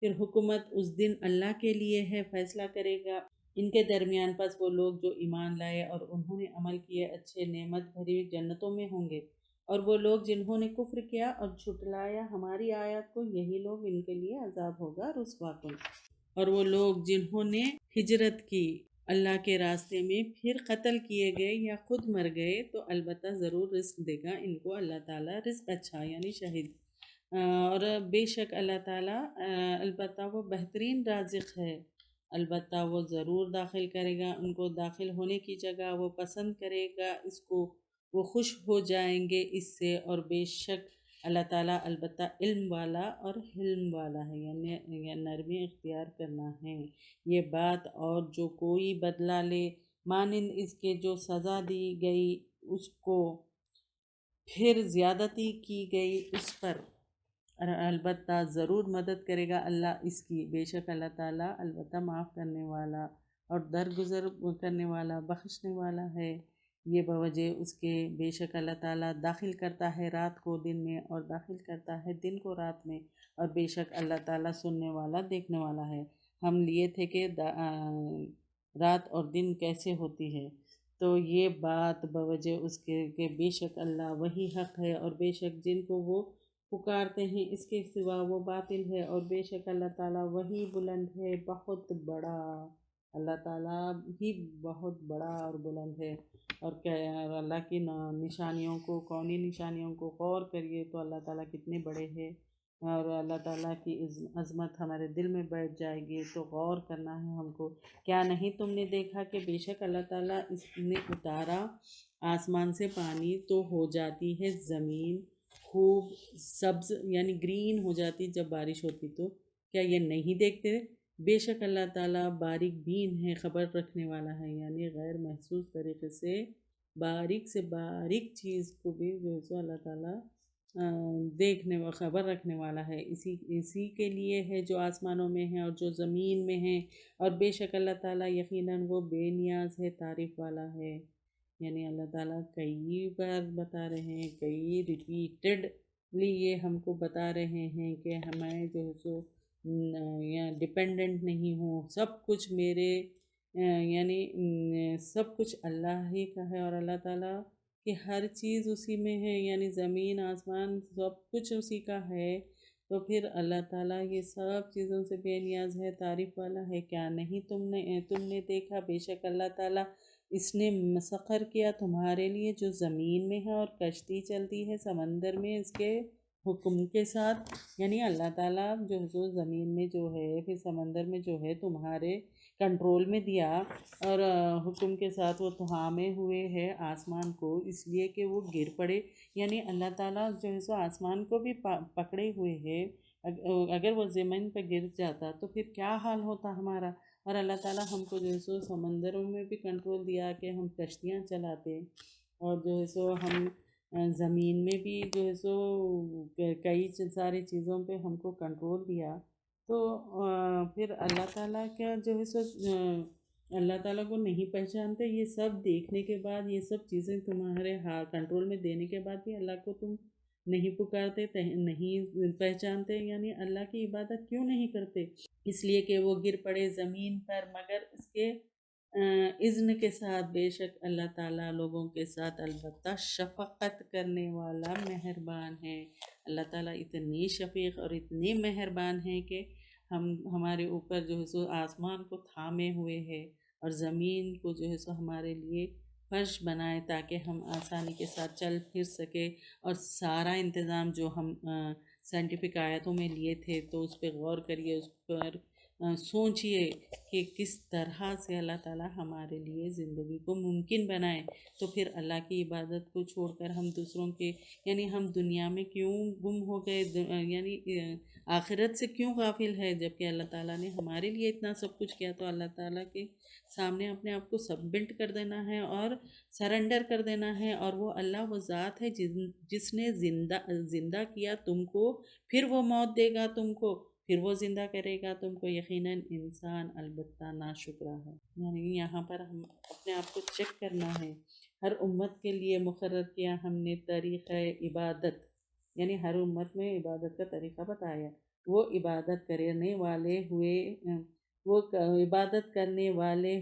پھر حکومت اس دن اللہ کے لیے ہے، فیصلہ کرے گا ان کے درمیان، پس وہ لوگ جو ایمان لائے اور انہوں نے عمل کیے اچھے نعمت بھری جنتوں میں ہوں گے، اور وہ لوگ جنہوں نے کفر کیا اور جھٹلایا ہماری آیات کو، یہی لوگ ان کے لیے عذاب ہوگا رسوا کن، اور وہ لوگ جنہوں نے ہجرت کی اللہ کے راستے میں پھر قتل کیے گئے یا خود مر گئے تو البتہ ضرور رزق دے گا ان کو اللہ تعالیٰ، رزق اچھا یعنی شہید، اور بے شک اللہ تعالیٰ البتہ وہ بہترین رازق ہے، البتہ وہ ضرور داخل کرے گا ان کو داخل ہونے کی جگہ، وہ پسند کرے گا اس کو، وہ خوش ہو جائیں گے اس سے، اور بے شک اللہ تعالیٰ البتہ علم والا اور حلم والا ہے، یعنی نرمی اختیار کرنا ہے یہ بات، اور جو کوئی بدلہ لے مانند اس کے جو سزا دی گئی اس کو، پھر زیادتی کی گئی اس پر، اور البتہ ضرور مدد کرے گا اللہ اس کی، بے شک اللہ تعالیٰ البتہ معاف کرنے والا اور درگزر کرنے والا بخشنے والا ہے، یہ بوجہ اس کے بے شک اللہ تعالیٰ داخل کرتا ہے رات کو دن میں اور داخل کرتا ہے دن کو رات میں، اور بے شک اللہ تعالیٰ سننے والا دیکھنے والا ہے۔ ہم لیے تھے کہ رات اور دن کیسے ہوتی ہے، تو یہ بات بوجہ اس کے کہ بے شک اللہ وہی حق ہے، اور بے شک جن کو وہ پکارتے ہیں اس کے سوا وہ باطل ہے، اور بے شک اللہ تعالیٰ وہی بلند ہے بہت بڑا، اللہ تعالیٰ ہی بہت بڑا اور بلند ہے، اور اللہ کی نشانیوں کو، کونی نشانیوں کو غور کریے تو اللہ تعالیٰ کتنے بڑے ہیں، اور اللہ تعالیٰ کی عظمت ہمارے دل میں بیٹھ جائے گی تو غور کرنا ہے ہم کو، کیا نہیں تم نے دیکھا کہ بے شک اللہ تعالیٰ اس نے اتارا آسمان سے پانی تو ہو جاتی ہے زمین خوب سبز یعنی گرین ہو جاتی جب بارش ہوتی، تو کیا یہ نہیں دیکھتے؟ بے شک اللہ تعالیٰ باریک بین ہے، خبر رکھنے والا ہے، یعنی غیر محسوس طریقے سے باریک سے باریک چیز کو بھی جو ہے سو اللہ تعالیٰ دیکھنے و خبر رکھنے والا ہے، اسی کے لیے ہے جو آسمانوں میں ہے اور جو زمین میں ہے، اور بے شک اللہ تعالیٰ یقیناً وہ بے نیاز ہے، تعریف والا ہے، یعنی اللہ تعالیٰ کئی بار بتا رہے ہیں، کئی ریپیٹڈلی یہ ہم کو بتا رہے ہیں کہ ہمیں جو ہے سو یا ڈپینڈنٹ نہیں ہوں، سب کچھ میرے یعنی سب کچھ اللہ ہی کا ہے، اور اللہ تعالیٰ کہ ہر چیز اسی میں ہے، یعنی زمین آسمان سب کچھ اسی کا ہے، تو پھر اللہ تعالیٰ یہ سب چیزوں سے بے نیاز ہے، تعریف والا ہے، کیا نہیں تم نے دیکھا بے شک اللہ تعالیٰ اس نے مسخر کیا تمہارے لیے جو زمین میں ہے، اور کشتی چلتی ہے سمندر میں اس کے حکم کے ساتھ، یعنی اللہ تعالیٰ جو زمین میں جو ہے پھر سمندر میں جو ہے تمہارے کنٹرول میں دیا، اور حکم کے ساتھ وہ تھامے ہوئے ہے آسمان کو اس لیے کہ وہ گر پڑے، یعنی اللہ تعالیٰ جو ہے سو آسمان کو بھی پکڑے ہوئے ہے، اگر وہ زمین پہ گر جاتا تو پھر کیا حال ہوتا ہمارا، اور اللہ تعالیٰ ہم کو جو ہے سو سمندروں میں بھی کنٹرول دیا کہ ہم کشتیاں چلاتے، اور جو ہے سو ہم زمین میں بھی جو ہے سو کئی ساری چیزوں پہ ہم کو کنٹرول دیا، تو پھر اللہ تعالیٰ کیا جو ہے سو اللہ تعالیٰ کو نہیں پہچانتے؟ یہ سب دیکھنے کے بعد، یہ سب چیزیں تمہارے کنٹرول میں دینے کے بعد بھی اللہ کو تم نہیں پکارتے، نہیں پہچانتے، یعنی اللہ کی عبادت کیوں نہیں کرتے؟ اس لیے کہ وہ گر پڑے زمین پر مگر اس کے اذن کے ساتھ، بے شک اللہ تعالیٰ لوگوں کے ساتھ البتہ شفقت کرنے والا مہربان ہے، اللہ تعالیٰ اتنی شفیق اور اتنے مہربان ہیں کہ ہمارے اوپر جو ہے سو آسمان کو تھامے ہوئے ہے، اور زمین کو جو ہے سو ہمارے لیے فرش بنائے تاکہ ہم آسانی کے ساتھ چل پھر سکے، اور سارا انتظام جو ہم سائنٹیفک آیتوں میں لیے تھے تو اس پہ غور کریے، اس پر سوچئے کہ کس طرح سے اللہ تعالیٰ ہمارے لیے زندگی کو ممکن بنائے۔ تو پھر اللہ کی عبادت کو چھوڑ کر ہم دوسروں کے، یعنی ہم دنیا میں کیوں گم ہو گئے، یعنی آخرت سے کیوں غافل ہے، جبکہ اللہ تعالیٰ نے ہمارے لیے اتنا سب کچھ کیا۔ تو اللہ تعالیٰ کے سامنے اپنے آپ کو سبمٹ کر دینا ہے اور سرنڈر کر دینا ہے، اور وہ اللہ وہ ذات ہے جس نے زندہ کیا تم کو، پھر وہ موت دے گا تم کو، پھر وہ زندہ کرے گا تم کو۔ یقیناً انسان البتہ ناشکرا ہے۔ یعنی یہاں پر ہم اپنے آپ کو چیک کرنا ہے۔ ہر امت کے لیے مقرر کیا ہم نے طریقہ عبادت، یعنی ہر امت میں عبادت کا طریقہ بتایا۔ وہ عبادت کرنے والے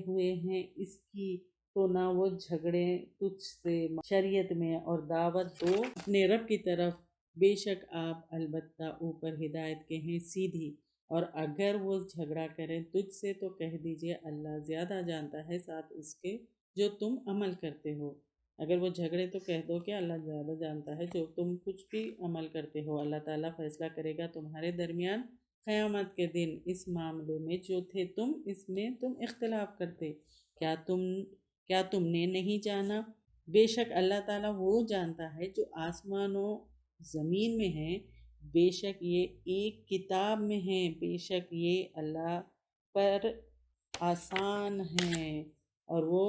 ہوئے ہیں اس کی، تو نہ وہ جھگڑے تجھ سے شریعت میں، اور دعوت دو اپنے رب کی طرف، بے شک آپ البتہ اوپر ہدایت کے ہیں سیدھی۔ اور اگر وہ جھگڑا کریں تجھ سے تو کہہ دیجئے اللہ زیادہ جانتا ہے ساتھ اس کے جو تم عمل کرتے ہو۔ اگر وہ جھگڑے تو کہہ دو کہ اللہ زیادہ جانتا ہے جو تم کچھ بھی عمل کرتے ہو۔ اللہ تعالیٰ فیصلہ کرے گا تمہارے درمیان قیامت کے دن اس معاملے میں جو تھے اس میں تم اختلاف کرتے۔ کیا تم نے نہیں جانا؟ بے شک اللہ تعالیٰ وہ جانتا ہے جو آسمان و زمین میں ہیں، بے شک یہ ایک کتاب میں ہیں، بے شک یہ اللہ پر آسان ہے۔ اور وہ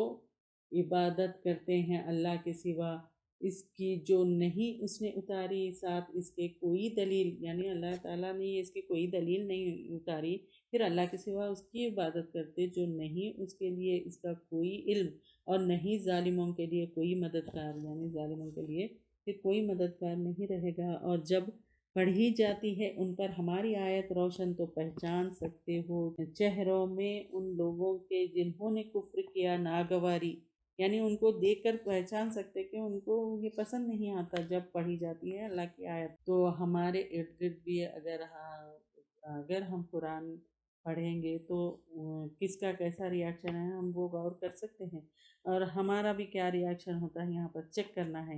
عبادت کرتے ہیں اللہ کے سوا اس کی جو نہیں اس نے اتاری، ساتھ اس کے کوئی دلیل، یعنی اللہ تعالیٰ نے اس کی کوئی دلیل نہیں اتاری، پھر اللہ کے سوا اس کی عبادت کرتے جو نہیں اس کے لیے اس کا کوئی علم، اور نہیں ظالموں کے لیے کوئی مددگار، یعنی ظالموں کے لیے پھر کوئی مددگار نہیں رہے گا۔ اور جب پڑھی جاتی ہے ان پر ہماری آیت روشن تو پہچان سکتے ہو چہروں میں ان لوگوں کے جنہوں نے کفر کیا ناگواری، یعنی ان کو دیکھ کر پہچان سکتے کہ ان کو یہ پسند نہیں آتا جب پڑھی جاتی ہے اللہ کی آیت۔ تو ہمارے ارد گرد بھی اگر ہم قرآن پڑھیں گے تو کس کا کیسا ریاکشن ہے ہم وہ غور کر سکتے ہیں، اور ہمارا بھی کیا ریاکشن ہوتا ہے یہاں پر چیک کرنا ہے۔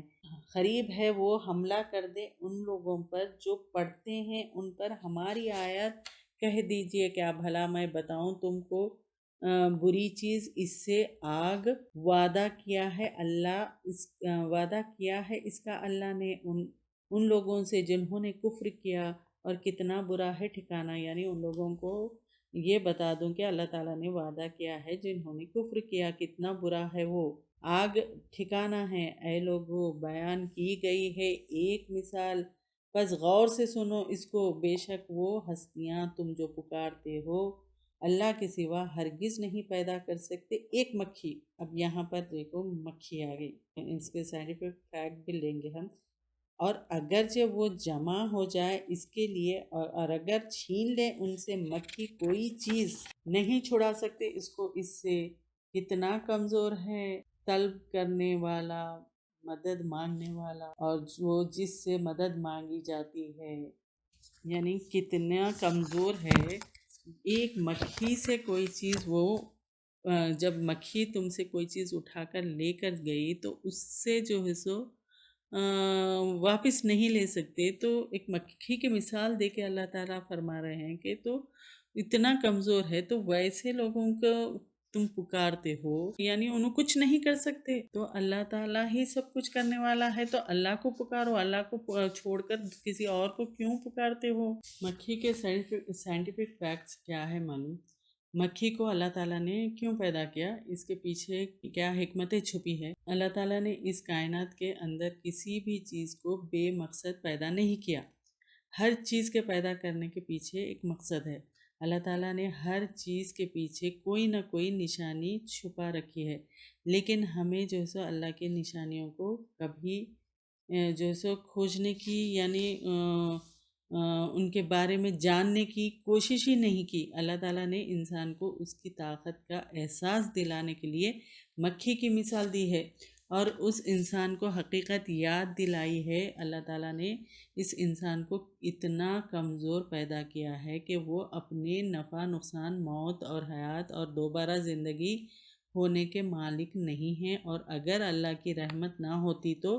قریب ہے وہ حملہ کر دے ان لوگوں پر جو پڑھتے ہیں ان پر ہماری آیت، کہہ دیجئے کیا بھلا میں بتاؤں تم کو بری چیز اس سے آگ وعدہ کیا ہے اس کا اللہ نے ان لوگوں سے جنہوں نے کفر کیا، اور کتنا برا ہے ٹھکانہ، یعنی ان لوگوں کو یہ بتا دوں کہ اللہ تعالیٰ نے وعدہ کیا ہے جنہوں نے کفر کیا کتنا برا ہے وہ آگ ٹھکانہ ہے۔ اے لوگو بیان کی گئی ہے ایک مثال، پس غور سے سنو اس کو، بے شک وہ ہستیاں تم جو پکارتے ہو اللہ کے سوا ہرگز نہیں پیدا کر سکتے ایک مکھی۔ اب یہاں پر دیکھو مکھی آ گئی، اس کے سائنٹیفک فیکٹ بھی لیں گے ہم۔ اور اگرچہ وہ جمع ہو جائے اس کے لیے، اور اگر چھین لے ان سے مکھی کوئی چیز نہیں چھڑا سکتے اس کو اس سے، کتنا کمزور ہے طلب کرنے والا، مدد مانگنے والا، اور وہ جس سے مدد مانگی جاتی ہے، یعنی کتنا کمزور ہے۔ ایک مکھی سے کوئی چیز، وہ جب مکھی تم سے کوئی چیز اٹھا کر لے کر گئی تو اس سے جو ہے سو واپس نہیں لے سکتے، تو ایک مکھی کی مثال دے کے اللہ تعالیٰ فرما رہے ہیں کہ تو اتنا کمزور ہے، تو ویسے لوگوں کو تم پکارتے ہو، یعنی انہوں کچھ نہیں کر سکتے، تو اللہ تعالیٰ ہی سب کچھ کرنے والا ہے، تو اللہ کو پکارو، اللہ کو چھوڑ کر کسی اور کو کیوں پکارتے ہو۔ مکھی کے سائنٹیفک فیکٹس کیا ہے معلوم؟ مکھی کو اللہ تعالیٰ نے کیوں پیدا کیا، اس کے پیچھے کیا حکمتیں چھپی ہے؟ اللہ تعالیٰ نے اس کائنات کے اندر کسی بھی چیز کو بے مقصد پیدا نہیں کیا، ہر چیز کے پیدا کرنے کے پیچھے ایک مقصد ہے۔ اللہ تعالیٰ نے ہر چیز کے پیچھے کوئی نہ کوئی نشانی چھپا رکھی ہے، لیکن ہمیں جو ہے سو اللہ کی نشانیوں کو کبھی جو ہے سو کھوجنے کی، یعنی ان کے بارے میں جاننے کی کوشش ہی نہیں کی۔ اللہ تعالیٰ نے انسان کو اس کی طاقت کا احساس دلانے کے لیے مکھی کی مثال دی ہے، اور اس انسان کو حقیقت یاد دلائی ہے۔ اللہ تعالیٰ نے اس انسان کو اتنا کمزور پیدا کیا ہے کہ وہ اپنے نفع نقصان، موت اور حیات اور دوبارہ زندگی ہونے کے مالک نہیں ہیں، اور اگر اللہ کی رحمت نہ ہوتی تو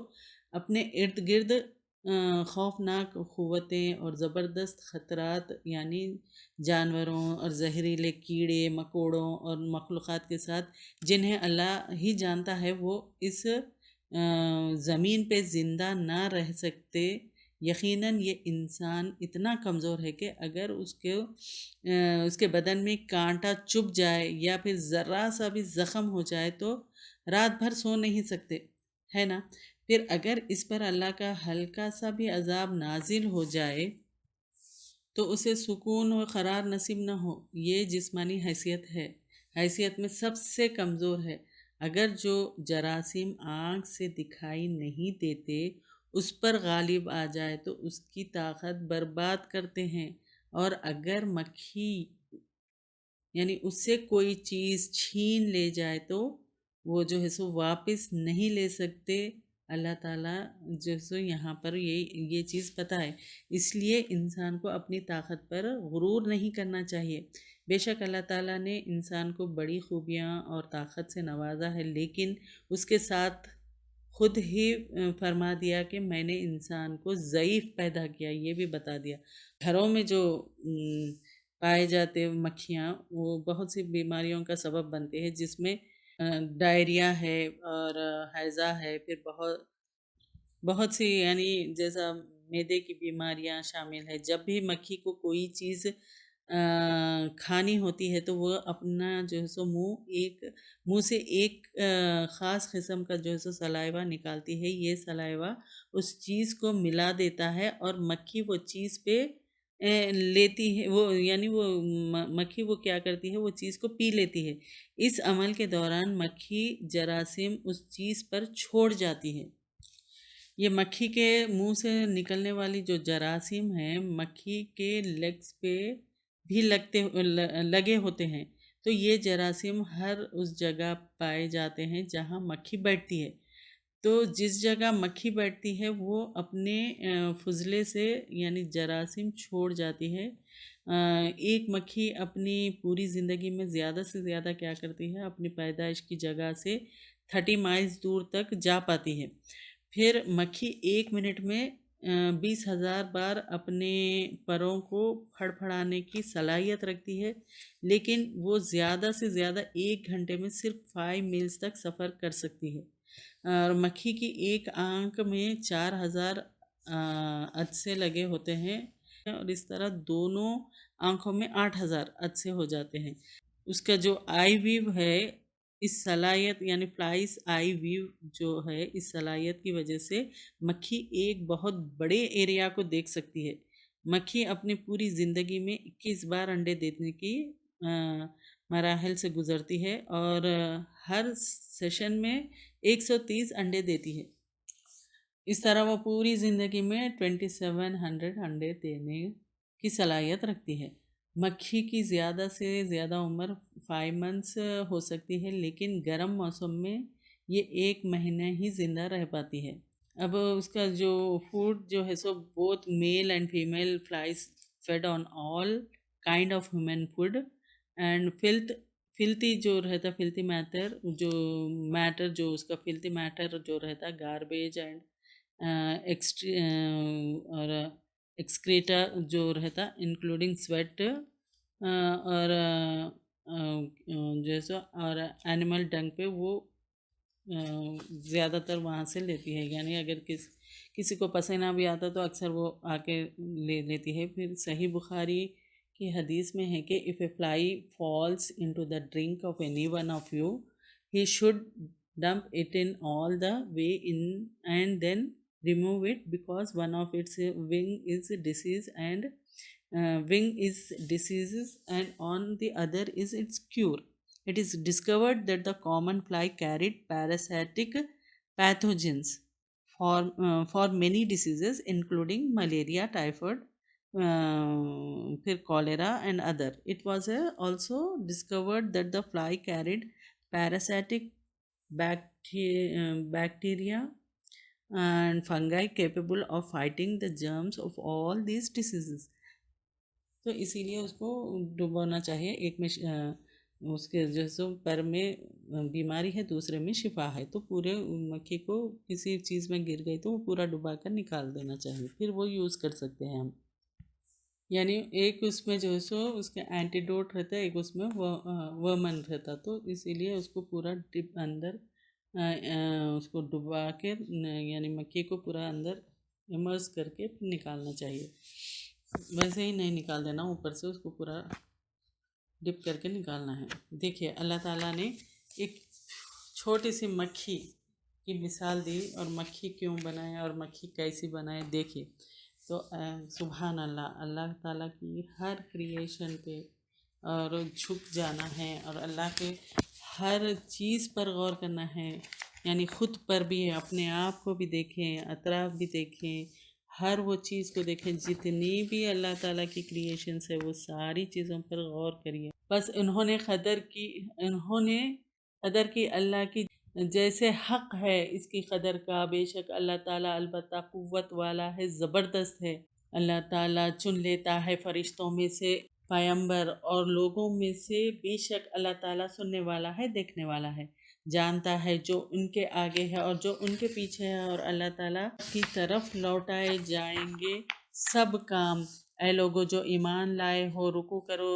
اپنے ارد گرد خوفناک قوتیں اور زبردست خطرات یعنی جانوروں اور زہریلے کیڑے مکوڑوں اور مخلوقات کے ساتھ جنہیں اللہ ہی جانتا ہے وہ اس زمین پہ زندہ نہ رہ سکتے۔ یقیناً یہ انسان اتنا کمزور ہے کہ اگر اس کے بدن میں کانٹا چبھ جائے یا پھر ذرا سا بھی زخم ہو جائے تو رات بھر سو نہیں سکتے، ہے نا؟ پھر اگر اس پر اللہ کا ہلکا سا بھی عذاب نازل ہو جائے تو اسے سکون و قرار نصیب نہ ہو۔ یہ جسمانی حیثیت میں سب سے کمزور ہے۔ اگر جو جراثیم آنکھ سے دکھائی نہیں دیتے اس پر غالب آ جائے تو اس کی طاقت برباد کرتے ہیں، اور اگر مکھی یعنی اس سے کوئی چیز چھین لے جائے تو وہ جو ہے سو واپس نہیں لے سکتے۔ اللہ تعالیٰ جو سو یہاں پر یہ چیز پتہ ہے، اس لیے انسان کو اپنی طاقت پر غرور نہیں کرنا چاہیے۔ بے شک اللہ تعالیٰ نے انسان کو بڑی خوبیاں اور طاقت سے نوازا ہے، لیکن اس کے ساتھ خود ہی فرما دیا کہ میں نے انسان کو ضعیف پیدا کیا، یہ بھی بتا دیا۔ گھروں میں جو پائے جاتے مکھیاں وہ بہت سی بیماریوں کا سبب بنتے ہیں، جس میں ڈائریا ہے اور ہیضہ ہے، پھر بہت سی یعنی جیسا معدے کی بیماریاں شامل ہے۔ جب بھی مکھی کو کوئی چیز کھانی ہوتی ہے تو وہ اپنا جو ہے سو منہ سے ایک خاص قسم کا جو ہے سو سلائیوا نکالتی ہے۔ یہ سلائیوا اس چیز کو ملا دیتا ہے اور مکھی وہ چیز پہ لیتی ہے، وہ یعنی وہ مکھی وہ کیا کرتی ہے، وہ چیز کو پی لیتی ہے۔ اس عمل کے دوران مکھی جراثیم اس چیز پر چھوڑ جاتی ہے۔ یہ مکھی کے منہ سے نکلنے والی جو جراثیم ہیں مکھی کے لیگز پہ بھی لگے ہوتے ہیں، تو یہ جراثیم ہر اس جگہ پائے جاتے ہیں جہاں مکھی بیٹھتی ہے۔ تو جس جگہ مکھی بیٹھتی ہے وہ اپنے فضلے سے یعنی جراثیم چھوڑ جاتی ہے۔ ایک مکھی اپنی پوری زندگی میں زیادہ سے زیادہ کیا کرتی ہے، اپنی پیدائش کی جگہ سے 30 مائلز دور تک جا پاتی ہے۔ پھر مکھی 1 منٹ میں 20,000 بار اپنے پروں کو پھڑپھڑانے کی صلاحیت رکھتی ہے، لیکن وہ زیادہ سے زیادہ 1 گھنٹے میں صرف 5 میلز تک سفر کر سکتی ہے۔ اور مکھی کی ایک آنکھ میں 4,000 عدسے لگے ہوتے ہیں، اور اس طرح دونوں آنکھوں میں 8,000 عدسے ہو جاتے ہیں۔ اس کا جو آئی ویو ہے، اس صلاحیت یعنی فلائز آئی ویو جو ہے، اس صلاحیت کی وجہ سے مکھی ایک بہت بڑے ایریا کو دیکھ سکتی ہے۔ مکھی اپنی پوری زندگی میں 21 بار انڈے دینے کی مراحل سے گزرتی ہے، اور ہر سیشن میں 130 انڈے دیتی ہے۔ اس طرح وہ پوری زندگی میں 2700 انڈے دینے کی صلاحیت رکھتی ہے۔ مکھی کی زیادہ سے زیادہ عمر 5 منتھس ہو سکتی ہے، لیکن گرم موسم میں یہ 1 مہینہ ہی زندہ رہ پاتی ہے۔ اب اس کا جو فوڈ جو ہے سو both male and female flies feed on all kind of human food and filthy جو رہتا فلتی میٹر جو اس کا فلتی میٹر جو رہتا گاربیج اینڈ اور ایکسکریٹا جو رہتا انکلوڈنگ سویٹ اور جیسا اور اینیمل ڈنگ پہ وہ زیادہ تر وہاں سے لیتی ہے، یعنی اگر کسی کو پسینہ بھی آتا تو اکثر وہ آ کے لے لیتی ہے۔ پھر صحیح بخاری کی حدیث میں ہے کہ if a fly falls into the drink of any one of you, he should dump it in all the way in and then remove it, because one of its wing is diseases and on the other is its cure. It is discovered that the common fly carried parasitic pathogens for many diseases including malaria, typhoid, phi cholera and other. It was also discovered that the fly carried parasitic bacteria and fungi capable of fighting the germs of all these diseases. تو اسی لیے اس کو ڈبونا چاہیے، اس کے جو ہے سو پر میں بیماری ہے، دوسرے میں شفا ہے، تو پورے مکھی کو کسی چیز میں گر گئی تو وہ پورا ڈبا کر نکال دینا چاہیے، پھر وہ یوز کر سکتے ہیں ہم۔ یعنی ایک اس میں جو ہے سو اس کا اینٹیڈوٹ رہتا ہے، ایک اس میں ورمن رہتا، تو اسی لیے اس کو پورا ڈپ اندر اس کو ڈبا کے یعنی مکھی کو پورا اندر امرس کر کے پھر نکالنا چاہیے، ویسے ہی نہیں نکال دینا، اوپر سے اس کو پورا ڈپ کر کے نکالنا ہے۔ دیکھیے اللہ تعالیٰ نے ایک چھوٹی سی مکھی کی مثال دی، اور مکھی کیوں بنائے اور مکھی کیسی بنائے دیکھیے تو سبحان اللہ، اللہ تعالیٰ کی ہر کریشن پہ اور جھک جانا ہے، اور اللہ کے ہر چیز پر غور کرنا ہے، یعنی خود پر بھی، اپنے آپ کو بھی دیکھیں، اطراف بھی دیکھیں، ہر وہ چیز کو دیکھیں، جتنی بھی اللہ تعالیٰ کی کریشنس ہے وہ ساری چیزوں پر غور کریے۔ بس انہوں نے قدر کی اللہ کی، جیسے حق ہے اس کی قدر کا، بے شک اللہ تعالیٰ البتہ قوت والا ہے، زبردست ہے۔ اللہ تعالیٰ چن لیتا ہے فرشتوں میں سے پیغمبر اور لوگوں میں سے، بے شک اللہ تعالیٰ سننے والا ہے، دیکھنے والا ہے، جانتا ہے جو ان کے آگے ہے اور جو ان کے پیچھے ہے، اور اللہ تعالیٰ کی طرف لوٹائے جائیں گے سب کام۔ اے لوگو جو ایمان لائے ہو، رکوع کرو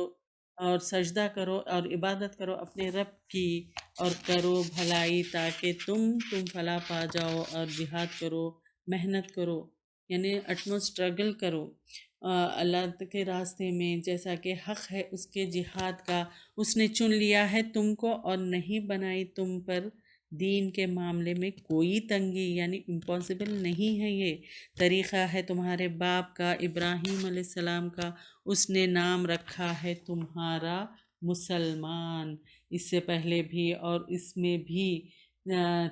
اور سجدہ کرو اور عبادت کرو اپنے رب کی، اور کرو بھلائی تاکہ تم فلاح پا جاؤ، اور جہاد کرو، محنت کرو، یعنی اسٹرگل کرو اللہ کے راستے میں، جیسا کہ حق ہے اس کے جہاد کا۔ اس نے چن لیا ہے تم کو اور نہیں بنائی تم پر دین کے معاملے میں کوئی تنگی، یعنی امپاسبل نہیں ہے، یہ طریقہ ہے تمہارے باپ کا، ابراہیم علیہ السلام کا، اس نے نام رکھا ہے تمہارا مسلمان، اس سے پہلے بھی اور اس میں بھی،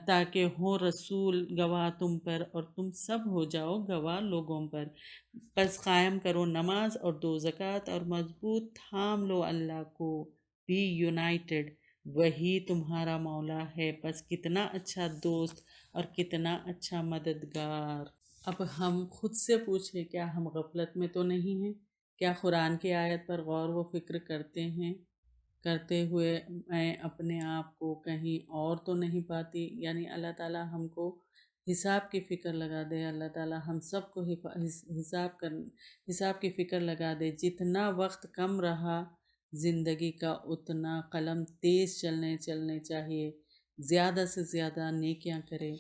تاکہ ہو رسول گواہ تم پر اور تم سب ہو جاؤ گواہ لوگوں پر۔ بس قائم کرو نماز اور دو زکوٰۃ، اور مضبوط تھام لو اللہ کو، بی یونائٹڈ، وہی تمہارا مولا ہے، بس کتنا اچھا دوست اور کتنا اچھا مددگار۔ اب ہم خود سے پوچھیں، کیا ہم غفلت میں تو نہیں ہیں؟ کیا قرآن کی آیت پر غور و فکر کرتے ہیں؟ کرتے ہوئے میں اپنے آپ کو کہیں اور تو نہیں پاتی؟ یعنی اللہ تعالیٰ ہم کو حساب کی فکر لگا دے، اللہ تعالیٰ ہم سب کو حساب کی فکر لگا دے۔ جتنا وقت کم رہا زندگی کا اتنا قلم تیز چلنے چاہیے، زیادہ سے زیادہ نیکیاں کرے،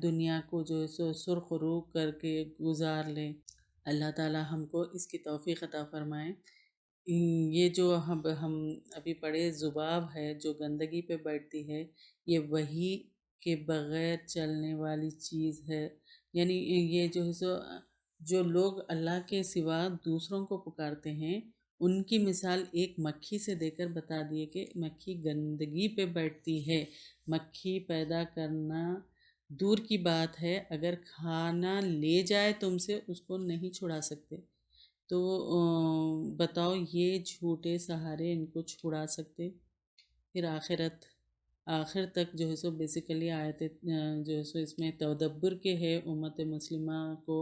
دنیا کو جو ہے سو سرخ رو کر کے گزار لے۔ اللہ تعالیٰ ہم کو اس کی توفیق عطا فرمائے۔ یہ جو ہم ابھی پڑھے ذباب ہے جو گندگی پہ بیٹھتی ہے، یہ وہی کے بغیر چلنے والی چیز ہے، یعنی یہ جو ہے سو جو لوگ اللہ کے سوا دوسروں کو پکارتے ہیں ان کی مثال ایک مکھی سے دے کر بتا دیے کہ مکھی گندگی پہ بیٹھتی ہے۔ مکھی پیدا کرنا دور کی بات ہے، اگر کھانا لے جائے تم سے اس کو نہیں چھڑا سکتے، تو بتاؤ یہ جھوٹے سہارے ان کو چھڑا سکتے؟ پھر آخر تک جو ہے سو بیسیکلی آیتیں جو ہے سو اس میں تدبر کے ہے، امت مسلمہ کو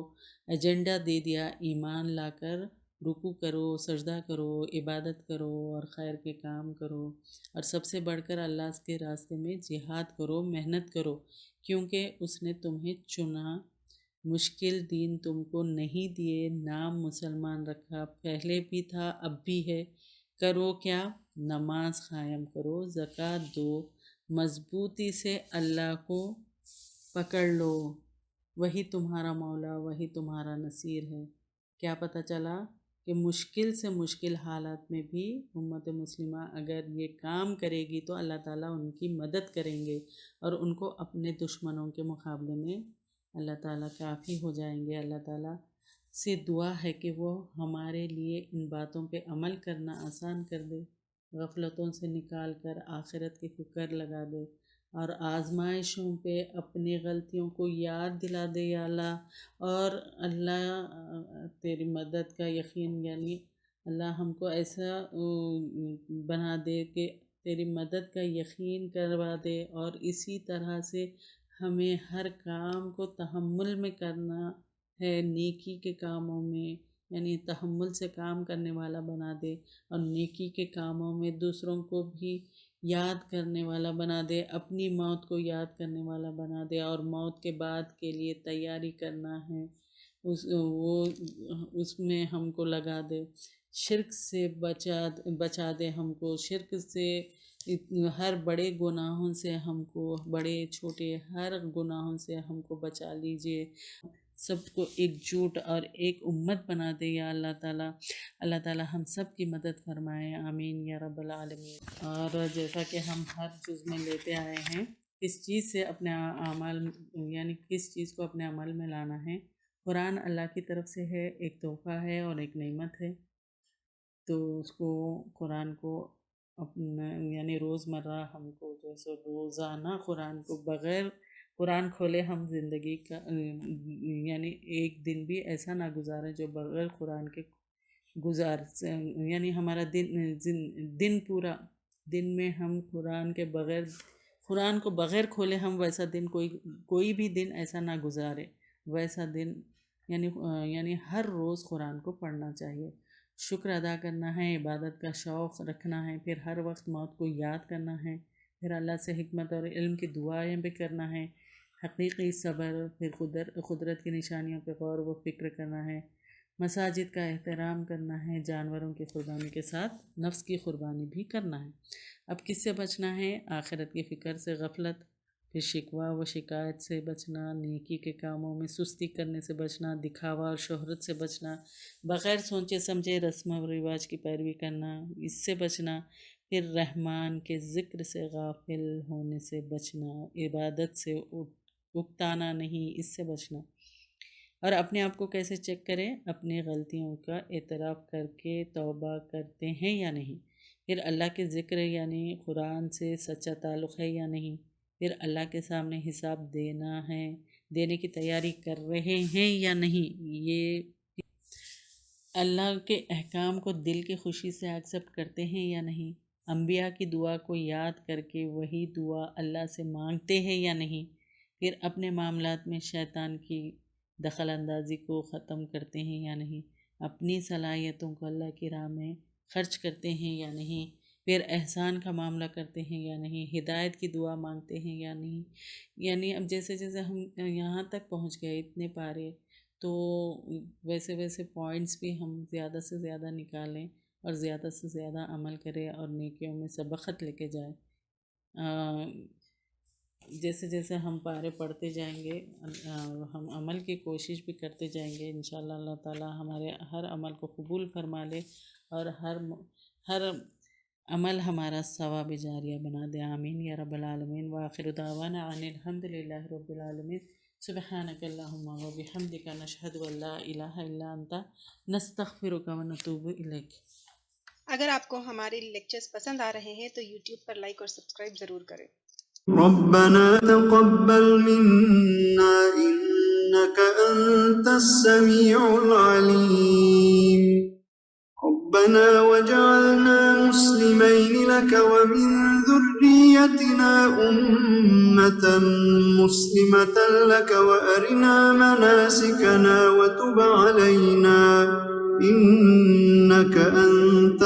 ایجنڈا دے دیا، ایمان لا کر رکوع کرو، سجدہ کرو، عبادت کرو اور خیر کے کام کرو، اور سب سے بڑھ کر اللہ کے راستے میں جہاد کرو، محنت کرو، کیونکہ اس نے تمہیں چنا، مشکل دین تم کو نہیں دیے، نام مسلمان رکھا، پہلے بھی تھا اب بھی ہے۔ کرو کیا؟ نماز قائم کرو، زکوٰۃ دو، مضبوطی سے اللہ کو پکڑ لو، وہی تمہارا مولا، وہی تمہارا نصیر ہے۔ کیا پتہ چلا کہ مشکل سے مشکل حالات میں بھی امت مسلمہ اگر یہ کام کرے گی تو اللہ تعالیٰ ان کی مدد کریں گے، اور ان کو اپنے دشمنوں کے مقابلے میں اللہ تعالیٰ کافی ہو جائیں گے۔ اللہ تعالیٰ سے دعا ہے کہ وہ ہمارے لیے ان باتوں پہ عمل کرنا آسان کر دے، غفلتوں سے نکال کر آخرت کی فکر لگا دے، اور آزمائشوں پہ اپنی غلطیوں کو یاد دلا دے یا اللہ، اور اللہ تیری مدد کا یقین، یعنی اللہ ہم کو ایسا بنا دے کہ تیری مدد کا یقین کروا دے، اور اسی طرح سے ہمیں ہر کام کو تحمل میں کرنا ہے، نیکی کے کاموں میں، یعنی تحمل سے کام کرنے والا بنا دے، اور نیکی کے کاموں میں دوسروں کو بھی یاد کرنے والا بنا دے، اپنی موت کو یاد کرنے والا بنا دے، اور موت کے بعد کے لیے تیاری کرنا ہے اس میں ہم کو لگا دے، شرک سے بچا دے ہم کو، شرک سے ہر بڑے گناہوں سے ہم کو، بڑے چھوٹے ہر گناہوں سے ہم کو بچا لیجئے، سب کو ایک جوٹ اور ایک امت بنا دے یا اللہ تعالیٰ۔ اللہ تعالیٰ ہم سب کی مدد فرمائے، آمین یا رب العالمین۔ اور جیسا کہ ہم ہر جز میں لیتے آئے ہیں، کس چیز سے اپنے اعمال یعنی کس چیز کو اپنے عمل میں لانا ہے، قرآن اللہ کی طرف سے ہے، ایک تحفہ ہے اور ایک نعمت ہے، تو اس کو قرآن کو اپنا یعنی روزمرہ ہم کو جیسے روزانہ قرآن کو بغیر قرآن کھولے ہم زندگی کا یعنی ایک دن بھی ایسا نہ گزارے جو بغیر قرآن کے یعنی ہمارا دن پورا دن میں ہم قرآن کو بغیر کھولے ہم ویسا دن کوئی بھی دن ایسا نہ گزارے، ویسا دن یعنی ہر روز قرآن کو پڑھنا چاہیے، شکر ادا کرنا ہے، عبادت کا شوق رکھنا ہے، پھر ہر وقت موت کو یاد کرنا ہے، پھر اللہ سے حکمت اور علم کی دعائیں بھی کرنا ہے، حقیقی صبر، پھر قدرت کی نشانیوں پہ غور و فکر کرنا ہے، مساجد کا احترام کرنا ہے، جانوروں کی قربانی کے ساتھ نفس کی قربانی بھی کرنا ہے۔ اب کس سے بچنا ہے؟ آخرت کی فکر سے، غفلت، پھر شکوہ و شکایت سے بچنا، نیکی کے کاموں میں سستی کرنے سے بچنا، دکھاوا اور شہرت سے بچنا، بغیر سوچے سمجھے رسم و رواج کی پیروی کرنا، اس سے بچنا، پھر رحمان کے ذکر سے غافل ہونے سے بچنا، عبادت سے اکتانا نہیں، اس سے بچنا۔ اور اپنے آپ کو کیسے چیک کریں؟ اپنی غلطیوں کا اعتراف کر کے توبہ کرتے ہیں یا نہیں، پھر اللہ کے ذکر یعنی قرآن سے سچا تعلق ہے یا نہیں، پھر اللہ کے سامنے حساب دینے کی تیاری کر رہے ہیں یا نہیں، یہ اللہ کے احکام کو دل کی خوشی سے ایکسیپٹ کرتے ہیں یا نہیں، انبیاء کی دعا کو یاد کر کے وہی دعا اللہ سے مانگتے ہیں یا نہیں، پھر اپنے معاملات میں شیطان کی دخل اندازی کو ختم کرتے ہیں یا نہیں، اپنی صلاحیتوں کو اللہ کی راہ میں خرچ کرتے ہیں یا نہیں، پھر احسان کا معاملہ کرتے ہیں یا نہیں، ہدایت کی دعا مانگتے ہیں یا نہیں۔ یعنی اب جیسے ہم یہاں تک پہنچ گئے اتنے پارے، تو ویسے پوائنٹس بھی ہم زیادہ سے زیادہ نکالیں اور زیادہ سے زیادہ عمل کریں اور نیکیوں میں سبقت لے کے جائیں۔ جیسے ہم پارے پڑھتے جائیں گے، ہم عمل کی کوشش بھی کرتے جائیں گے، انشاءاللہ اللہ تعالیٰ ہمارے ہر عمل کو قبول فرما لے اور ہر عمل ہمارا ثواب جاریہ بنا دے، آمین یا رب العالمین۔ وآخر دعوانا ان الحمدللہ رب العالمین۔ سبحانک اللہم و بحمدک، نشہد ان لا الہ الا انت، نستغفرک و نتوب الیک۔ اگر آپ کو ہمارے لیکچرز پسند آ رہے ہیں تو یوٹیوب پر لائک اور سبسکرائب ضرور کریں۔ ربنا تقبل منا إنك أنت السميع العليم ربنا وجعلنا مسلمين لك ومن ذريتنا أمة مسلمة لك وأرنا مناسكنا وتب علينا إنك أنت